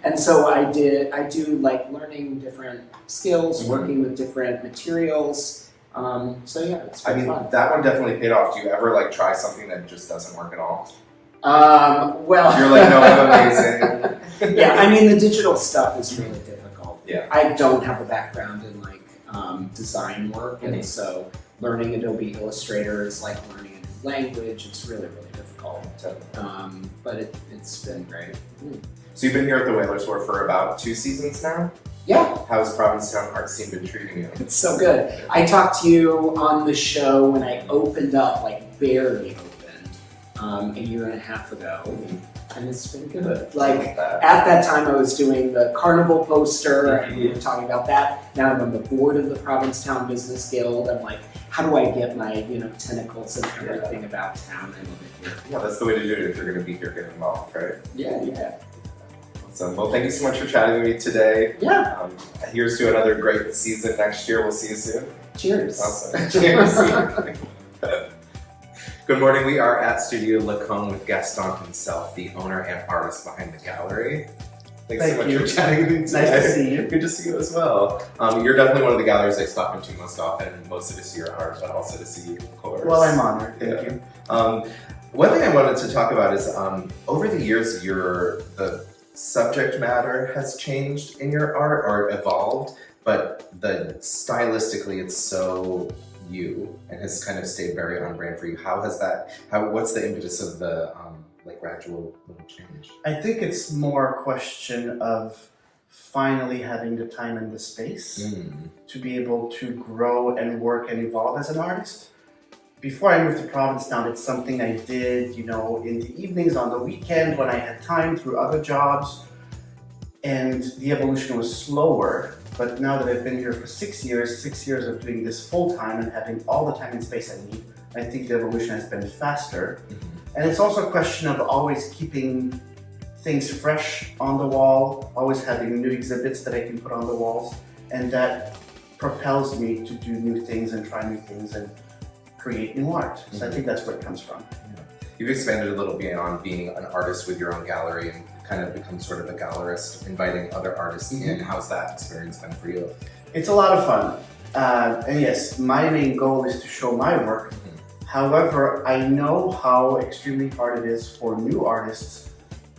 And so I do like learning different skills, working with different materials. So yeah, it's fun. That one definitely paid off. Do you ever like try something that just doesn't work at all? Well, you're like, no, I'm amazing. Yeah, I mean the digital stuff is really difficult. Yeah. I don't have a background in like design work, and so learning Adobe Illustrator is like learning a new language. It's really, really difficult. But it's been great. So you've been here at the Whalers Wharf for about 2 seasons now? Yeah, How's Provincetown art scene been treating you? it's so good. I talked to you on the show when I opened up, like barely opened, a year and a half ago, and it's been good. Like at that time I was doing the carnival poster, and we were talking about that. Now I'm on the board of the Provincetown Business Guild. I'm like, how do I get my, tentacles and everything about town? I love it here. Yeah, that's the way to do it if you're going to be here, get involved, right? Yeah. Awesome. Well, thank you so much for chatting with me today. Yeah. Here's to another great season next year. We'll see you soon. Cheers. Awesome. Cheers. Good morning. We are at Studio Lacombe with Gaston himself, the owner and artist behind the gallery. Thanks so much for chatting with me today. Nice to see you. Good to see you as well. You're definitely one of the galleries I stop into most often, mostly to see your art, but also to see you, of course. Well, I'm honored. Thank you. One thing I wanted to talk about is over the years, the subject matter has changed in your art or evolved, but stylistically it's so you and has kind of stayed very on brand for you. What's the impetus of the gradual little change? I think it's more a question of finally having the time and the space to be able to grow and work and evolve as an artist. Before I moved to Provincetown, it's something I did, in the evenings, on the weekend, when I had time through other jobs. And the evolution was slower. But now that I've been here for 6 years, 6 years of doing this full time and having all the time and space I need, I think the evolution has been faster. And it's also a question of always keeping things fresh on the wall, always having new exhibits that I can put on the walls. And that propels me to do new things and try new things and create new art. So I think that's where it comes from. Yeah. You've expanded a little beyond being an artist with your own gallery and kind of become sort of a gallerist, inviting other artists in. How's that experience been for you? It's a lot of fun. And yes, my main goal is to show my work. However, I know how extremely hard it is for new artists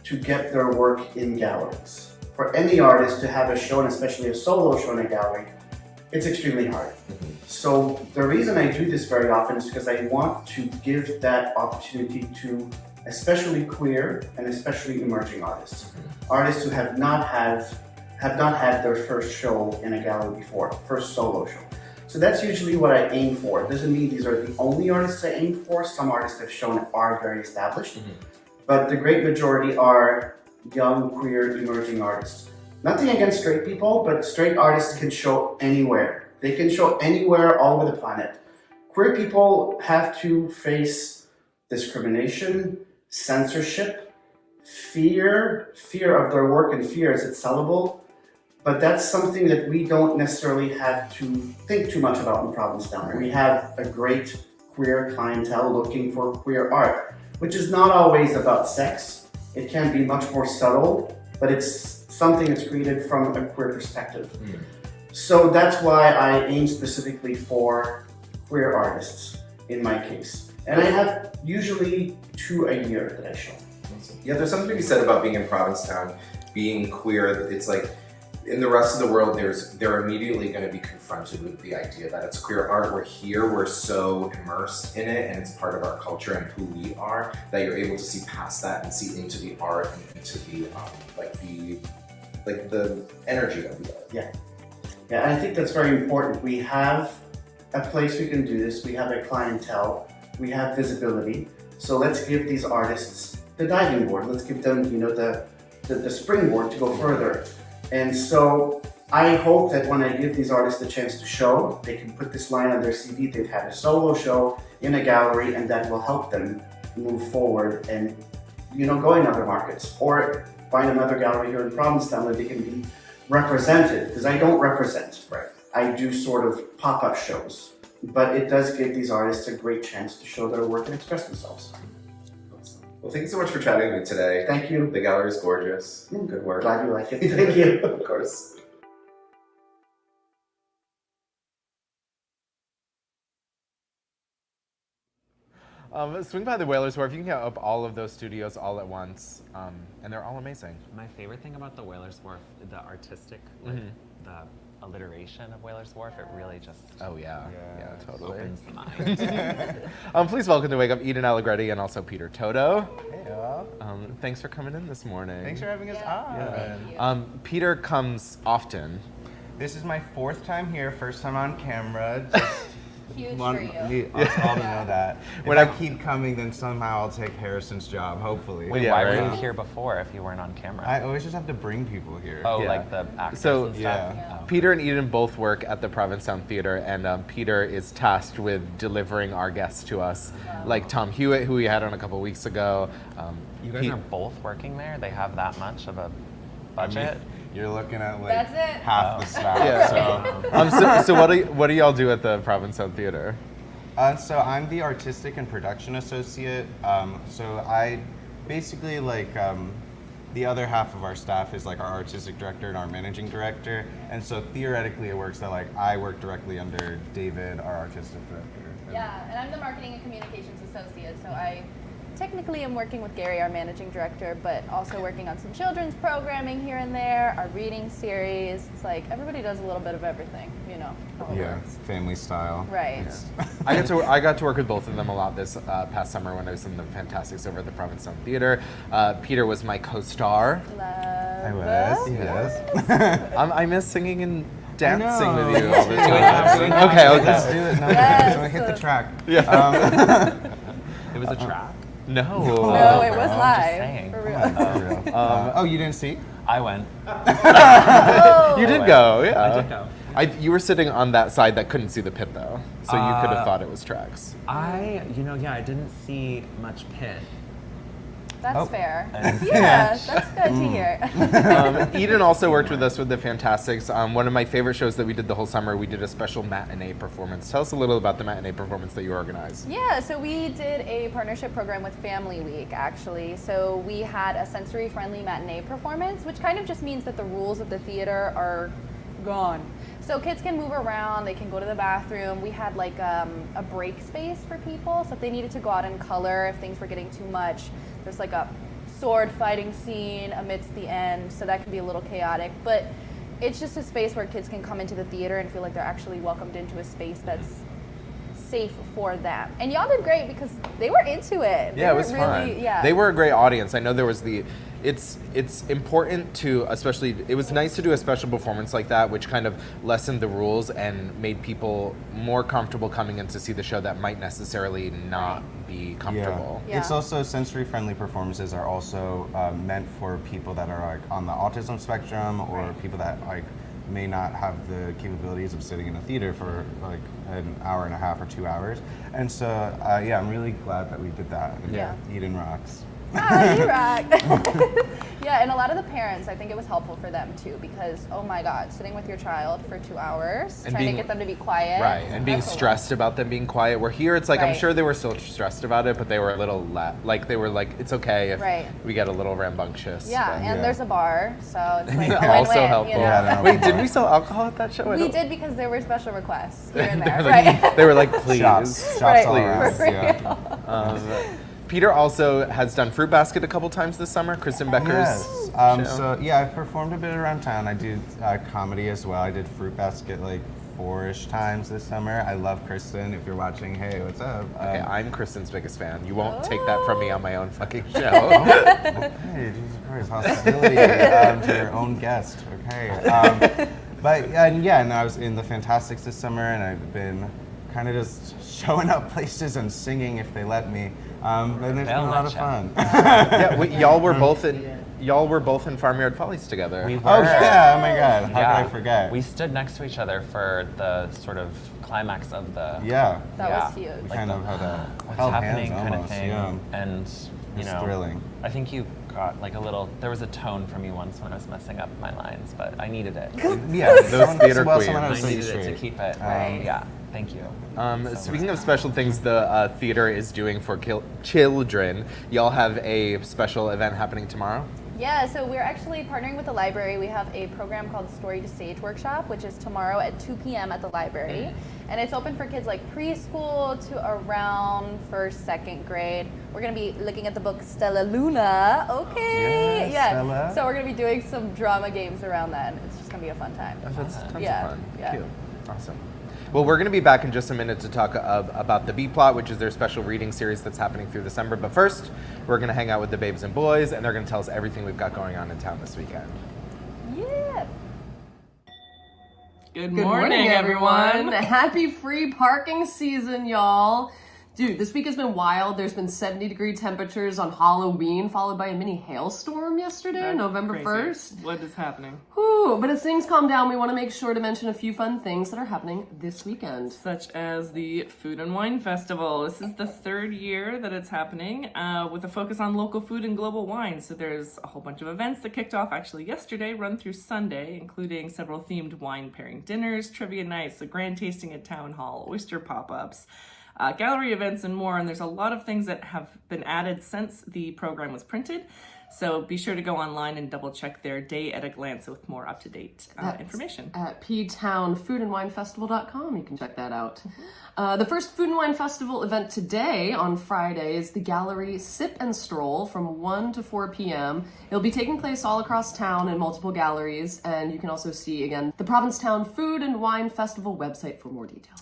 to get their work in galleries. For any artist to have a show, and especially a solo show in a gallery, it's extremely hard. So the reason I do this very often is because I want to give that opportunity to especially queer and especially emerging artists. Artists who have not had their first show in a gallery before, first solo show. So that's usually what I aim for. It doesn't mean these are the only artists I aim for. Some artists have shown are very established, but the great majority are young, queer, emerging artists. Nothing against straight people, but straight artists can show anywhere. They can show anywhere all over the planet. Queer people have to face discrimination, censorship, fear of their work, and fear is it's sellable. But that's something that we don't necessarily have to think too much about in Provincetown. We have a great queer clientele looking for queer art, which is not always about sex. It can be much more subtle, but it's something that's created from a queer perspective. So that's why I aim specifically for queer artists in my case. And I have usually 2 a year that I show. Yeah, there's something to be said about being in Provincetown, being queer. It's like, in the rest of the world, they're immediately going to be confronted with the idea that it's queer art. We're here, we're so immersed in it, and it's part of our culture and who we are, that you're able to see past that and see into the art and into the the energy of the art. Yeah, I think that's very important. We have a place we can do this. We have a clientele. We have visibility. So let's give these artists the diving board. Let's give them, the springboard to go further. And so I hope that when I give these artists a chance to show, they can put this line on their CV. They've had a solo show in a gallery, and that will help them move forward and, go in other markets or find another gallery here in Provincetown where they can be represented, because I don't represent. Right. I do sort of pop-up shows, but it does give these artists a great chance to show their work and express themselves. Well, thank you so much for chatting with me today. Thank you. The gallery is gorgeous. Good work. Glad you like it. Thank you. Of course. Swing by the Whalers Wharf. You can get up all of those studios all at once, and they're all amazing. My favorite thing about the Whalers Wharf, the artistic, the alliteration of Whalers Wharf, it really just Oh yeah, totally. opens the mind. Please welcome to Wake Up Eden Allegretti and also Peter Toto. Hey, y'all. Thanks for coming in this morning. Thanks for having us on. Yeah. Peter comes often. This is my 4th time here, first time on camera. Just Huge want for you. us all to know that. When If I- I keep coming, then somehow I'll take Harrison's job, hopefully. Wait, Yeah, why right. were you here before if you weren't on camera? I always just have to bring people here. oh, Yeah. like the actors So- and stuff? Yeah. Oh. Peter and Eden both work at the Provincetown Theater, and Peter is tasked with delivering our guests to us, like Tom Hewitt, who we had on a couple weeks ago. You guys are both working there? They have that much of a budget? You're looking at like That's it. half the staff. Yeah. So. So what do y'all do at the Provincetown Theater? So I'm the artistic and production associate. So I basically the other half of our staff is like our artistic director and our managing director. And so theoretically it works that like I work directly under David, our artistic director. Yeah, and I'm the marketing and communications associate, so I technically am working with Gary, our managing director, but also working on some children's programming here and there, our reading series. It's like everybody does a little bit of everything, you know. How it Yeah, works. family style. Right. I got to work with both of them a lot this past summer when I was in the Fantastics over at the Provincetown Theater. Peter was my co-star. I Love. was, yes. I miss singing and dancing know. with you all the Do it now, do it time. now. Okay, Let's okay. do it. No, Yes. so hit the track. It was a track? No. No, it was I'm live. just saying. For Come real. on. Oh, you didn't see? I went. You did Oh, go, yeah. I did go. You were sitting on that side that couldn't see the pit though, so you could have thought it was tracks. I didn't see much pit. That's Oh. fair. And- Yeah, that's good to hear. Eden also worked with us with the Fantastics. One of my favorite shows that we did the whole summer, we did a special matinee performance. Tell us a little about the matinee performance that you organized. Yeah, so we did a partnership program with Family Week, actually. So we had a sensory-friendly matinee performance, which kind of just means that the rules of the theater are gone. So kids can move around, they can go to the bathroom. We had like a break space for people, so if they needed to go out in color, if things were getting too much, there's like a sword fighting scene amidst the end, so that can be a little chaotic. But it's just a space where kids can come into the theater and feel like they're actually welcomed into a space that's safe for them. And y'all did great because they were into it. They Yeah, it were was really, fun. Yeah. They were a great audience. I know there was it's important to, especially, it was nice to do a special performance like that, which kind of lessened the rules and made people more comfortable coming in to see the show that might necessarily not be comfortable. Yeah. It's also sensory-friendly performances are also meant for people that are like on the autism spectrum or people that like may not have the capabilities of sitting in a theater for like an hour and a half or 2 hours. And so yeah, I'm really glad that we did that. And Yeah. Eden rocks. Ah, you rock. Yeah, and a lot of the parents, I think it was helpful for them too, because oh my God, sitting with your child for 2 hours, And trying being- to get them to be quiet. Right, and being that's a lot. stressed about them being quiet. Where here, it's like, I'm Right. sure they were still stressed about it, but they were a little, they were like, it's okay if Right. we get a little rambunctious. Yeah, but- and there's a bar, so it's like a Also win-win, helpful. you know? Yeah, no. Wait, did we sell alcohol at that show? I We don't- did because there were special requests here and They there, were like- right? They were like, please. Shots Right. all around. For Yeah. Peter also has done Fruit Basket a couple times this summer. Kristen Becker's Yes. show. So yeah, I've performed a bit around town. I do comedy as well. I did Fruit Basket like 4-ish times this summer. I love Kristen. If you're watching, hey, what's up? Okay, I'm Kristen's biggest fan. You won't take that from me on my own fucking show. Hey, Jesus Christ, hostility to your own guest. Okay. But yeah, and I was in the Fantastics this summer, and I've been kind of just showing up places and singing if they let me. And it's been They'll a lot let of ya. fun. Yeah, y'all were both in Farmyard Follies together. We Oh were. yeah! Oh my God! How Yeah. could I forget? We stood next to each other for the sort of climax of the yeah. That Yeah. was huge. We Like kind the- of had a what's held happening hands kind of almost, thing. yeah. And you It's know, thrilling. I think you got like a little. There was a tone from you once when I was messing up my lines, but I needed it. Yeah, Those theater well, queens. someone I else say needed it to straight. keep it. Right. Yeah. Thank you. Speaking of special things the theater is doing for children, y'all have a special event happening tomorrow? Yeah, so we're actually partnering with the library. We have a program called Story to Stage Workshop, which is tomorrow at 2 p.m. at the library. And it's open for kids like preschool to around 1st, 2nd grade. We're going to be looking at the book Stella Luna. Okay. Yes, yeah. Stella. So we're going to be doing some drama games around that. It's just going to be a fun time. That's tons of fun. Yeah. Cute. Awesome. Well, we're going to be back in just a minute to talk about the B-Plot, which is their special reading series that's happening through December. But first, we're going to hang out with the Babes and Boys, and they're going to tell us everything we've got going on in town this weekend. Yeah. Good morning, everyone. Happy free parking season, y'all. Dude, this week has been wild. There's been 70-degree temperatures on Halloween, followed by a mini hailstorm yesterday, November 1st. What is happening? Whew, but as things calm down, we want to make sure to mention a few fun things that are happening this weekend. Such as the Food and Wine Festival. This is the 3rd year that it's happening, with a focus on local food and global wine. So there's a whole bunch of events that kicked off actually yesterday, run through Sunday, including several themed wine pairing dinners, trivia nights, a grand tasting at Town Hall, oyster pop-ups, gallery events, and more. And there's a lot of things that have been added since the program was printed. So be sure to go online and double check their day at a glance with more up-to-date information. At ptownfoodandwinefestival.com, you can check that out. The first Food and Wine Festival event today on Friday is the gallery Sip and Stroll from 1 to 4 p.m. It'll be taking place all across town in multiple galleries, and you can also see, again, the Provincetown Food and Wine Festival website for more details.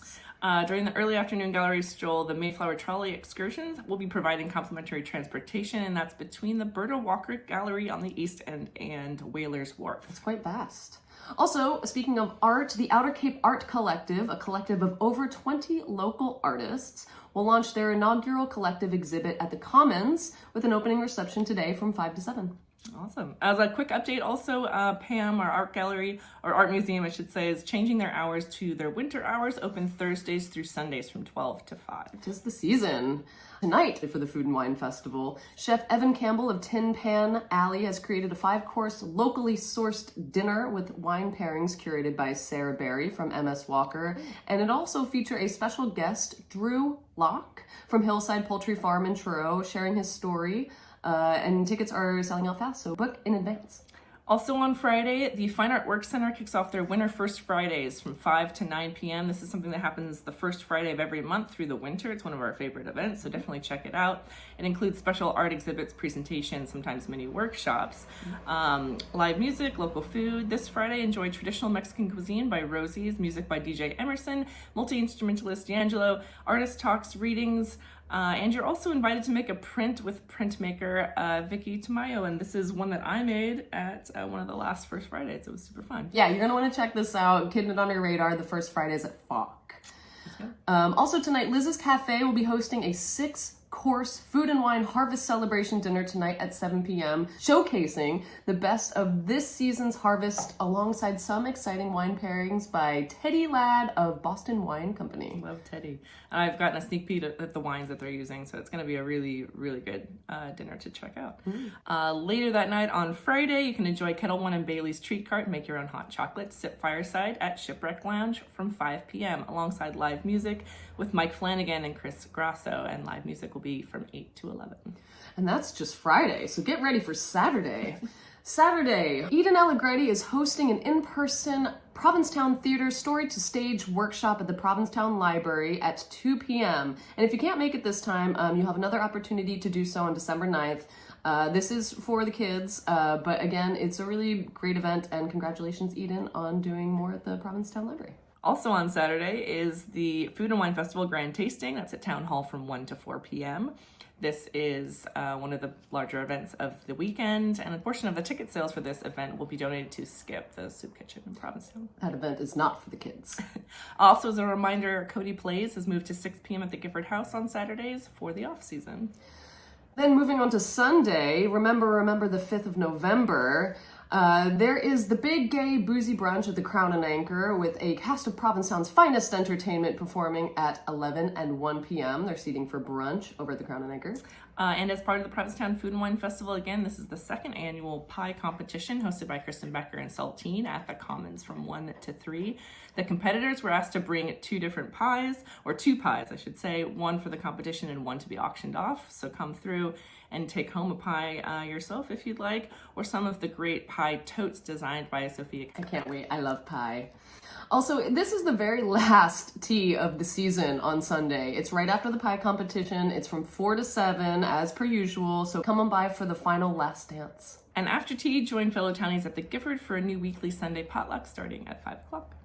During the early afternoon gallery stroll, the Mayflower Trolley excursions will be providing complimentary transportation, and that's between the Berta Walker Gallery on the East End and Whalers Wharf. It's quite vast. Also, speaking of art, the Outer Cape Art Collective, a collective of over 20 local artists, will launch their inaugural collective exhibit at the Commons with an opening reception today from 5 to 7. Awesome. As a quick update, also PAM, our art gallery, or art museum, I should say, is changing their hours to their winter hours, open Thursdays through Sundays from 12 to 5. Tis the season. Tonight, for the Food and Wine Festival, Chef Evan Campbell of Tin Pan Alley has created a 5-course, locally sourced dinner with wine pairings curated by Sarah Berry from MS Walker, and it also features a special guest, Drew Locke from Hillside Poultry Farm in Truro, sharing his story. And tickets are selling out fast, so book in advance. Also on Friday, the Fine Art Works Center kicks off their Winter First Fridays from 5 to 9 p.m. This is something that happens the first Friday of every month through the winter. It's one of our favorite events, so definitely check it out. It includes special art exhibits, presentations, sometimes mini workshops, live music, local food. This Friday, enjoy traditional Mexican cuisine by Rosie's, music by DJ Emerson, multi-instrumentalist D'Angelo, artist talks, readings, and you're also invited to make a print with printmaker Vicky Tamayo, and this is one that I made at one of the last First Fridays. It was super fun. Yeah, you're going to want to check this out. Keeping it on your radar, the first Fridays at FOC. Also tonight, Liz's Cafe will be hosting a 6-course food and wine harvest celebration dinner tonight at 7 p.m., showcasing the best of this season's harvest alongside some exciting wine pairings by Teddy Ladd of Boston Wine Company. Love Teddy. I've gotten a sneak peek at the wines that they're using, so it's going to be a really, really good dinner to check out. Later that night on Friday, you can enjoy Kettle One and Bailey's Treat Cart and make your own hot chocolate sip fireside at Shipwreck Lounge from 5 p.m. alongside live music with Mike Flanagan and Chris Grasso, and live music will be from 8 to 11. And that's just Friday, so get ready for Saturday. Saturday, Eden Allegretti is hosting an in-person Provincetown Theater Story-to-Stage workshop at the Provincetown Library at 2 p.m. And if you can't make it this time, you have another opportunity to do so on December 9th. This is for the kids, but again, it's a really great event, and congratulations, Eden, on doing more at the Provincetown Library. Also on Saturday is the Food and Wine Festival Grand Tasting. That's at Town Hall from 1 to 4 p.m. This is one of the larger events of the weekend, and a portion of the ticket sales for this event will be donated to Skip, the soup kitchen in Provincetown. That event is not for the kids. Also, as a reminder, Cody Plays has moved to 6 p.m. at the Gifford House on Saturdays for the off-season. Then moving on to Sunday, remember the 5th of November, there is the big gay boozy brunch at the Crown and Anchor with a cast of Provincetown's finest entertainment performing at 11 and 1 p.m. They're seating for brunch over at the Crown and Anchor. And as part of the Provincetown Food and Wine Festival, again, this is the 2nd annual pie competition hosted by Kristen Becker and Saltine at the Commons from 1 to 3. The competitors were asked to bring 2 different pies, or 2 pies, I should say, one for the competition and one to be auctioned off. So come through and take home a pie yourself if you'd like, or some of the great pie totes designed by Sophia. I can't wait. I love pie. Also, this is the very last tea of the season on Sunday. It's right after the pie competition. It's from 4 to 7 as per usual. So come on by for the final last dance. And after tea, join fellow townies at the Gifford for a new weekly Sunday potluck starting at 5 o'clock.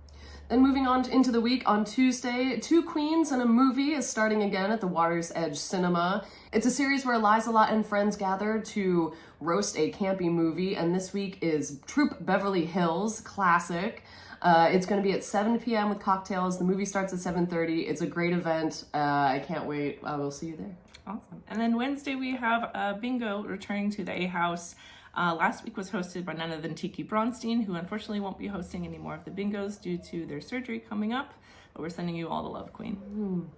Then moving on into the week, on Tuesday, Two Queens and a Movie is starting again at the Water's Edge Cinema. It's a series where Liza and friends gather to roast a campy movie, and this week is Troop Beverly Hills Classic. It's going to be at 7 p.m. with cocktails. The movie starts at 7:30. It's a great event. I can't wait. I will see you there. Awesome. And then Wednesday we have bingo returning to the A House. Last week was hosted by none other than Tiki Bronstein, who unfortunately won't be hosting any more of the bingos due to their surgery coming up. But we're sending you all the love, Queen.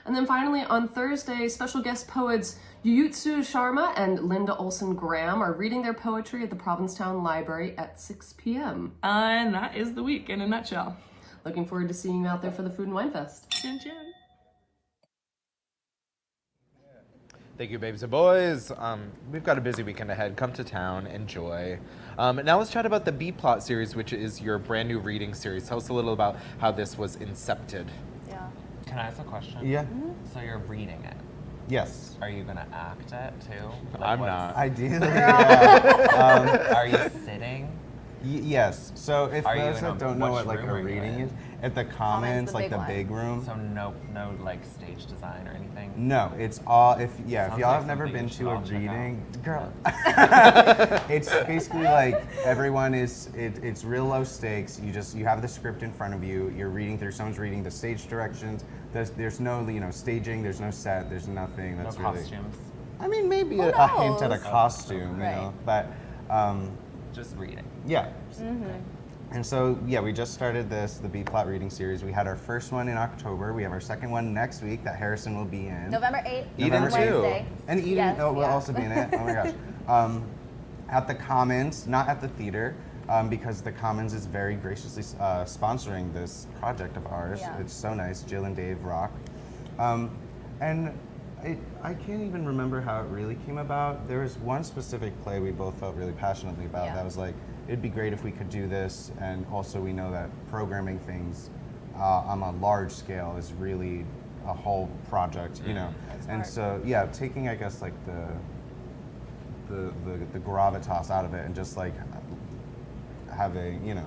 And then finally on Thursday, special guest poets Yuyutsu Sharma and Linda Olson Graham are reading their poetry at the Provincetown Library at 6 p.m. And that is the week in a nutshell. Looking forward to seeing you out there for the Food and Wine Fest. Chin chin. Thank you, babes and boys. We've got a busy weekend ahead. Come to town, enjoy. Now let's chat about the B-Plot series, which is your brand new reading series. Tell us a little about how this was incepted. Yeah. Can I ask a question? Yeah. So you're reading it. Yes. Are you gonna act it too? I'm not. Ideally, yeah. Are you sitting? Yes. So if Are you those in that don't know which what like room a are you reading in? is, at the Commons, the like big the one. big room. So no like stage design or anything? No, it's all if Sounds y'all like have never something been you should to a all check out. reading, girl. It's basically like everyone is. It's real low stakes. You have the script in front of you. You're reading through. Someone's reading the stage directions. There's no staging. There's no set. There's nothing. No That's really. costumes. I mean, maybe Who a hint at a knows? costume, Right. you know, but Just reading. yeah. Mm-hmm. And so, yeah, we just started the B-Plot reading series. We had our first one in October. We have our second one next week that Harrison will be in. November 8th. Eden on too. Wednesday. And Eden Yes, will yeah. also be in it. Oh my gosh. At the Commons, not at the theater, because the Commons is very graciously sponsoring this project of ours. Yeah. It's so nice. Jill and Dave rock. And I can't even remember how it really came about. There was one specific play we both felt really passionately about Yeah. that was like, it'd be great if we could do this, and also we know that programming things on a large scale is really a whole project, you know. And hard. so, yeah, taking, I guess, like the gravitas out of it and just like having, you know.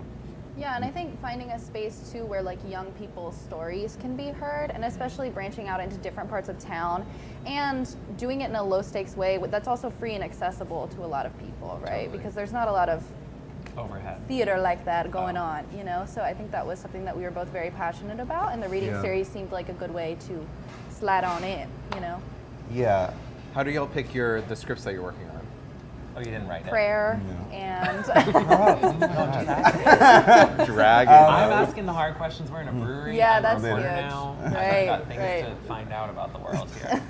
Yeah, and I think finding a space too where like young people's stories can be heard, and especially branching out into different parts of town and doing it in a low stakes way that's also free and accessible to a lot of people, right? Totally. Because there's not a lot of Overhead. theater like that going on, you know? So I think that was something that we were both very passionate about, and the reading Yeah. series seemed like a good way to slide on in, you know? Yeah. How do y'all pick the scripts that you're working on? Oh, you didn't write it? Prayer No. and Dragon. I'm asking the hard questions. We're in a brewery. Yeah, I'm a that's reporter huge. now. Right, I've got things right. to find out about the world here.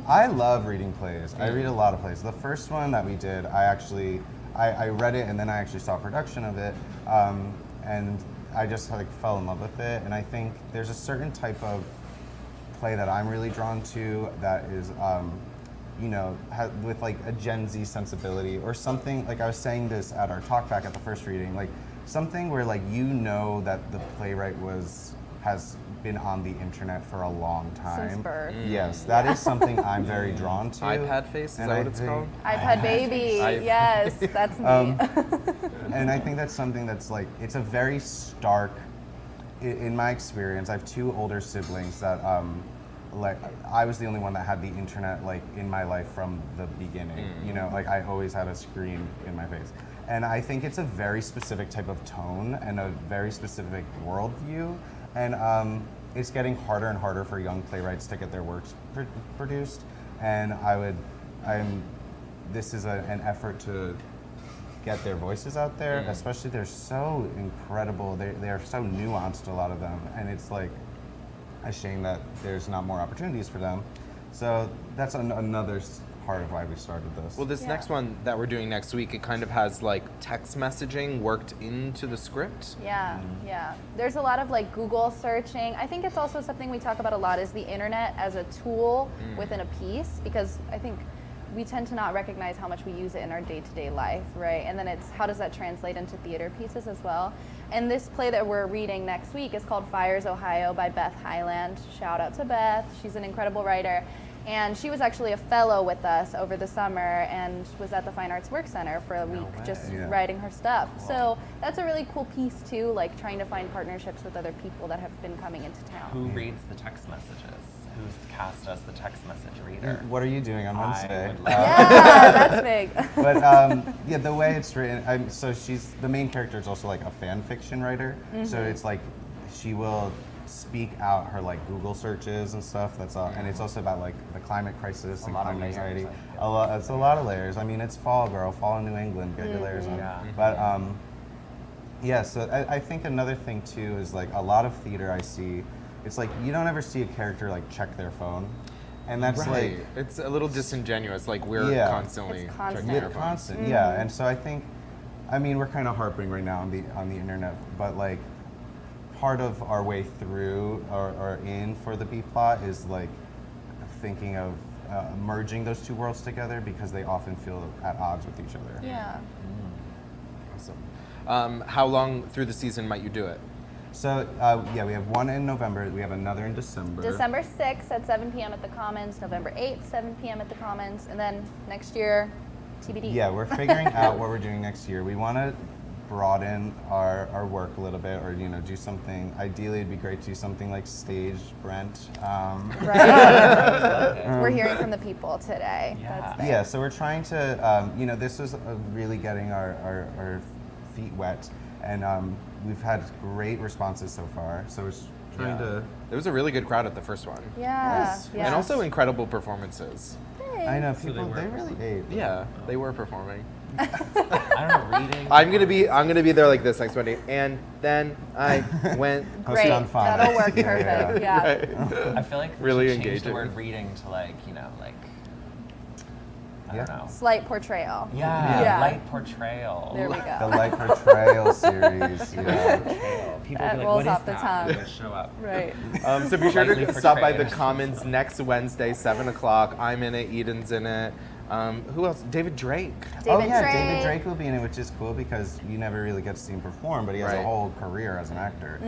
I love reading plays. I read a lot of plays. The first one that we did, I read it and then I actually saw a production of it, and I just like fell in love with it. And I think there's a certain type of play that I'm really drawn to that is, you know, with like a Gen Z sensibility or something. Like I was saying this at our talk back at the first reading, like something where like you know that the playwright has been on the internet for a long time. since birth. Yes, that is something I'm very drawn to. iPad face, is And that I what it's think- called? iPad baby, yes, that's me. And I think that's something that's like, it's a very stark, in my experience, I have two older siblings that, like, I was the only one that had the internet, like, in my life from the beginning. You know, like, I always had a screen in my face. And I think it's a very specific type of tone and a very specific worldview. And it's getting harder and harder for young playwrights to get their works produced. And this is an effort to get their voices out there, especially they're so incredible. They are so nuanced, a lot of them. And it's like a shame that there's not more opportunities for them. So that's another part of why we started this. Well, this next one that we're doing next week, it kind of has like text messaging worked into the script. Yeah, yeah. There's a lot of like Google searching. I think it's also something we talk about a lot is the internet as a tool within a piece, because I think we tend to not recognize how much we use it in our day-to-day life, right? And then it's how does that translate into theater pieces as well? And this play that we're reading next week is called Fires, Ohio by Beth Highland. Shout out to Beth. She's an incredible writer. And she was actually a fellow with us over the summer and was at the Fine Arts Work Center for a week writing her stuff. Cool. So that's a really cool piece too, like trying to find partnerships with other people that have been coming into town. Who reads the text messages? Who's cast as the text message reader? What are you doing on Wednesday? Yeah, that's big. But yeah, the way it's written, so she's, the main character is also like a fan fiction writer. So it's like, she will speak out her like Google searches and stuff. That's all, and it's also about like the climate crisis and climate anxiety. It's a lot of layers. I mean, it's fall, girl. Fall in New England. Get your layers on. But yeah. So I think another thing too is like a lot of theater I see. It's like you don't ever see a character like check their phone, and that's like it's a little disingenuous. Like we're constantly checking our phones. Constant. Yeah. And so I think, I mean, we're kind of harping right now on the internet, but like, part of our way through or in for the B plot is like thinking of merging those two worlds together because they often feel at odds with each other. Yeah. Awesome. How long through the season might you do it? So yeah, we have one in November. We have another in December. December 6th at 7 p.m. at the Commons. November 8th, 7 p.m. at the Commons. And then next year, TBD. Yeah, we're figuring out what we're doing next year. We want to broaden our work a little bit, or do something. Ideally, it'd be great to do something like stage Brent. Right. We're hearing from the people today. Yeah. So we're trying to. This was really getting our feet wet, and we've had great responses so far. So we're trying to. There was a really good crowd at the first one. Yeah. And also incredible performances. Thanks. I know people. They really ate. Yeah, they were performing. I don't know, reading. I'm gonna be there like this next Monday, and then I went. Great, that'll work perfect. Yeah. Right. I feel like we really should change engaging. the word reading to like I don't know. Slight portrayal. Yeah. Light portrayal. There we go. The light portrayal series. People that be like, rolls what off is the that? tongue. They show up. Right. So be sure Lightly to stop by the portrayed. Commons next Wednesday, 7 o'clock. I'm in it. Eden's in it. Who else? David Drake. David Drake will be in it, which is cool because you never really get to see him perform, but he has a whole career as an actor.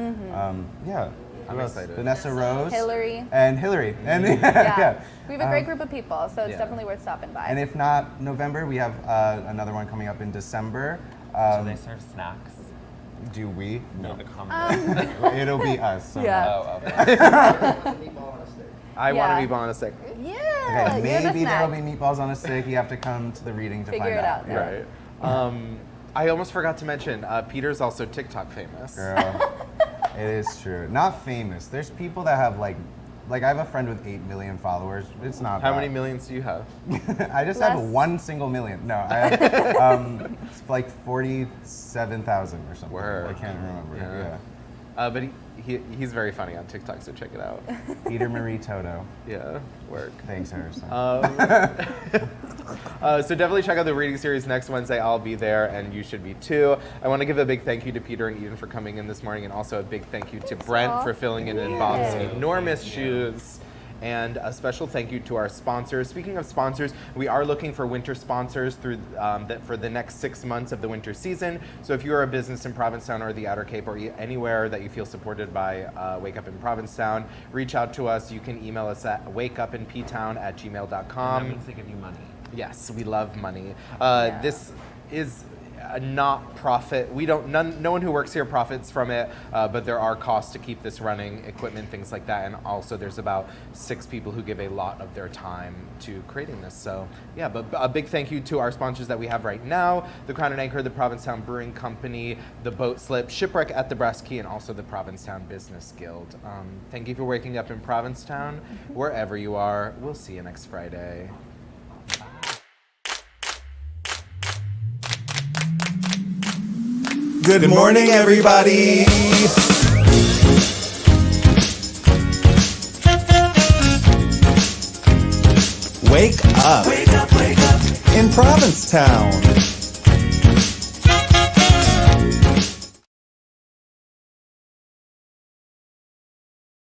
I'm excited. Vanessa Rose. Hillary. And Hillary. And We have a great group of people, so it's definitely worth stopping by. And if not November, we have another one coming up in December. Do they serve snacks? Do we? No. The Commons. It'll be us. So Oh, okay. I want a meatball on a stick. Yeah. Okay, maybe there'll be meatballs on a stick. You have to come to the reading to Figure find it out. out. Right. I almost forgot to mention, Peter's also TikTok famous. Girl, it is true. Not famous. There's people that have like I have a friend with 8 million followers. It's not. How many millions do you have? I just have 1 single million. No, I have like 47,000 or something. Word. I can't remember. Yeah. But he's very funny on TikTok, so check it out. Peter Marie Toto. Yeah, work. Thanks, Harrison. So definitely check out the reading series next Wednesday. I'll be there, and you should be too. I want to give a big thank you to Peter and Eden for coming in this morning, and also a big thank you to Brent for filling in Bob's enormous shoes. And a special thank you to our sponsors. Speaking of sponsors, we are looking for winter sponsors through for the next 6 months of the winter season. So if you're a business in Provincetown or the Outer Cape or anywhere that you feel supported by Wake Up in Provincetown, reach out to us. You can email us at wakeupinptown@gmail.com. That means they give you money. Yes, we love money. This is a not profit. No one who works here profits from it, but there are costs to keep this running, equipment, things like that, and also there's about 6 people who give a lot of their time to creating this. So yeah, but a big thank you to our sponsors that we have right now: the Crown and Anchor, the Provincetown Brewing Company, the Boat Slip, Shipwreck at the Brass Key, and also the Provincetown Business Guild. Thank you for waking up in Provincetown, wherever you are. We'll see you next Friday. Good morning, everybody. Wake up. Wake up, wake up. In Provincetown.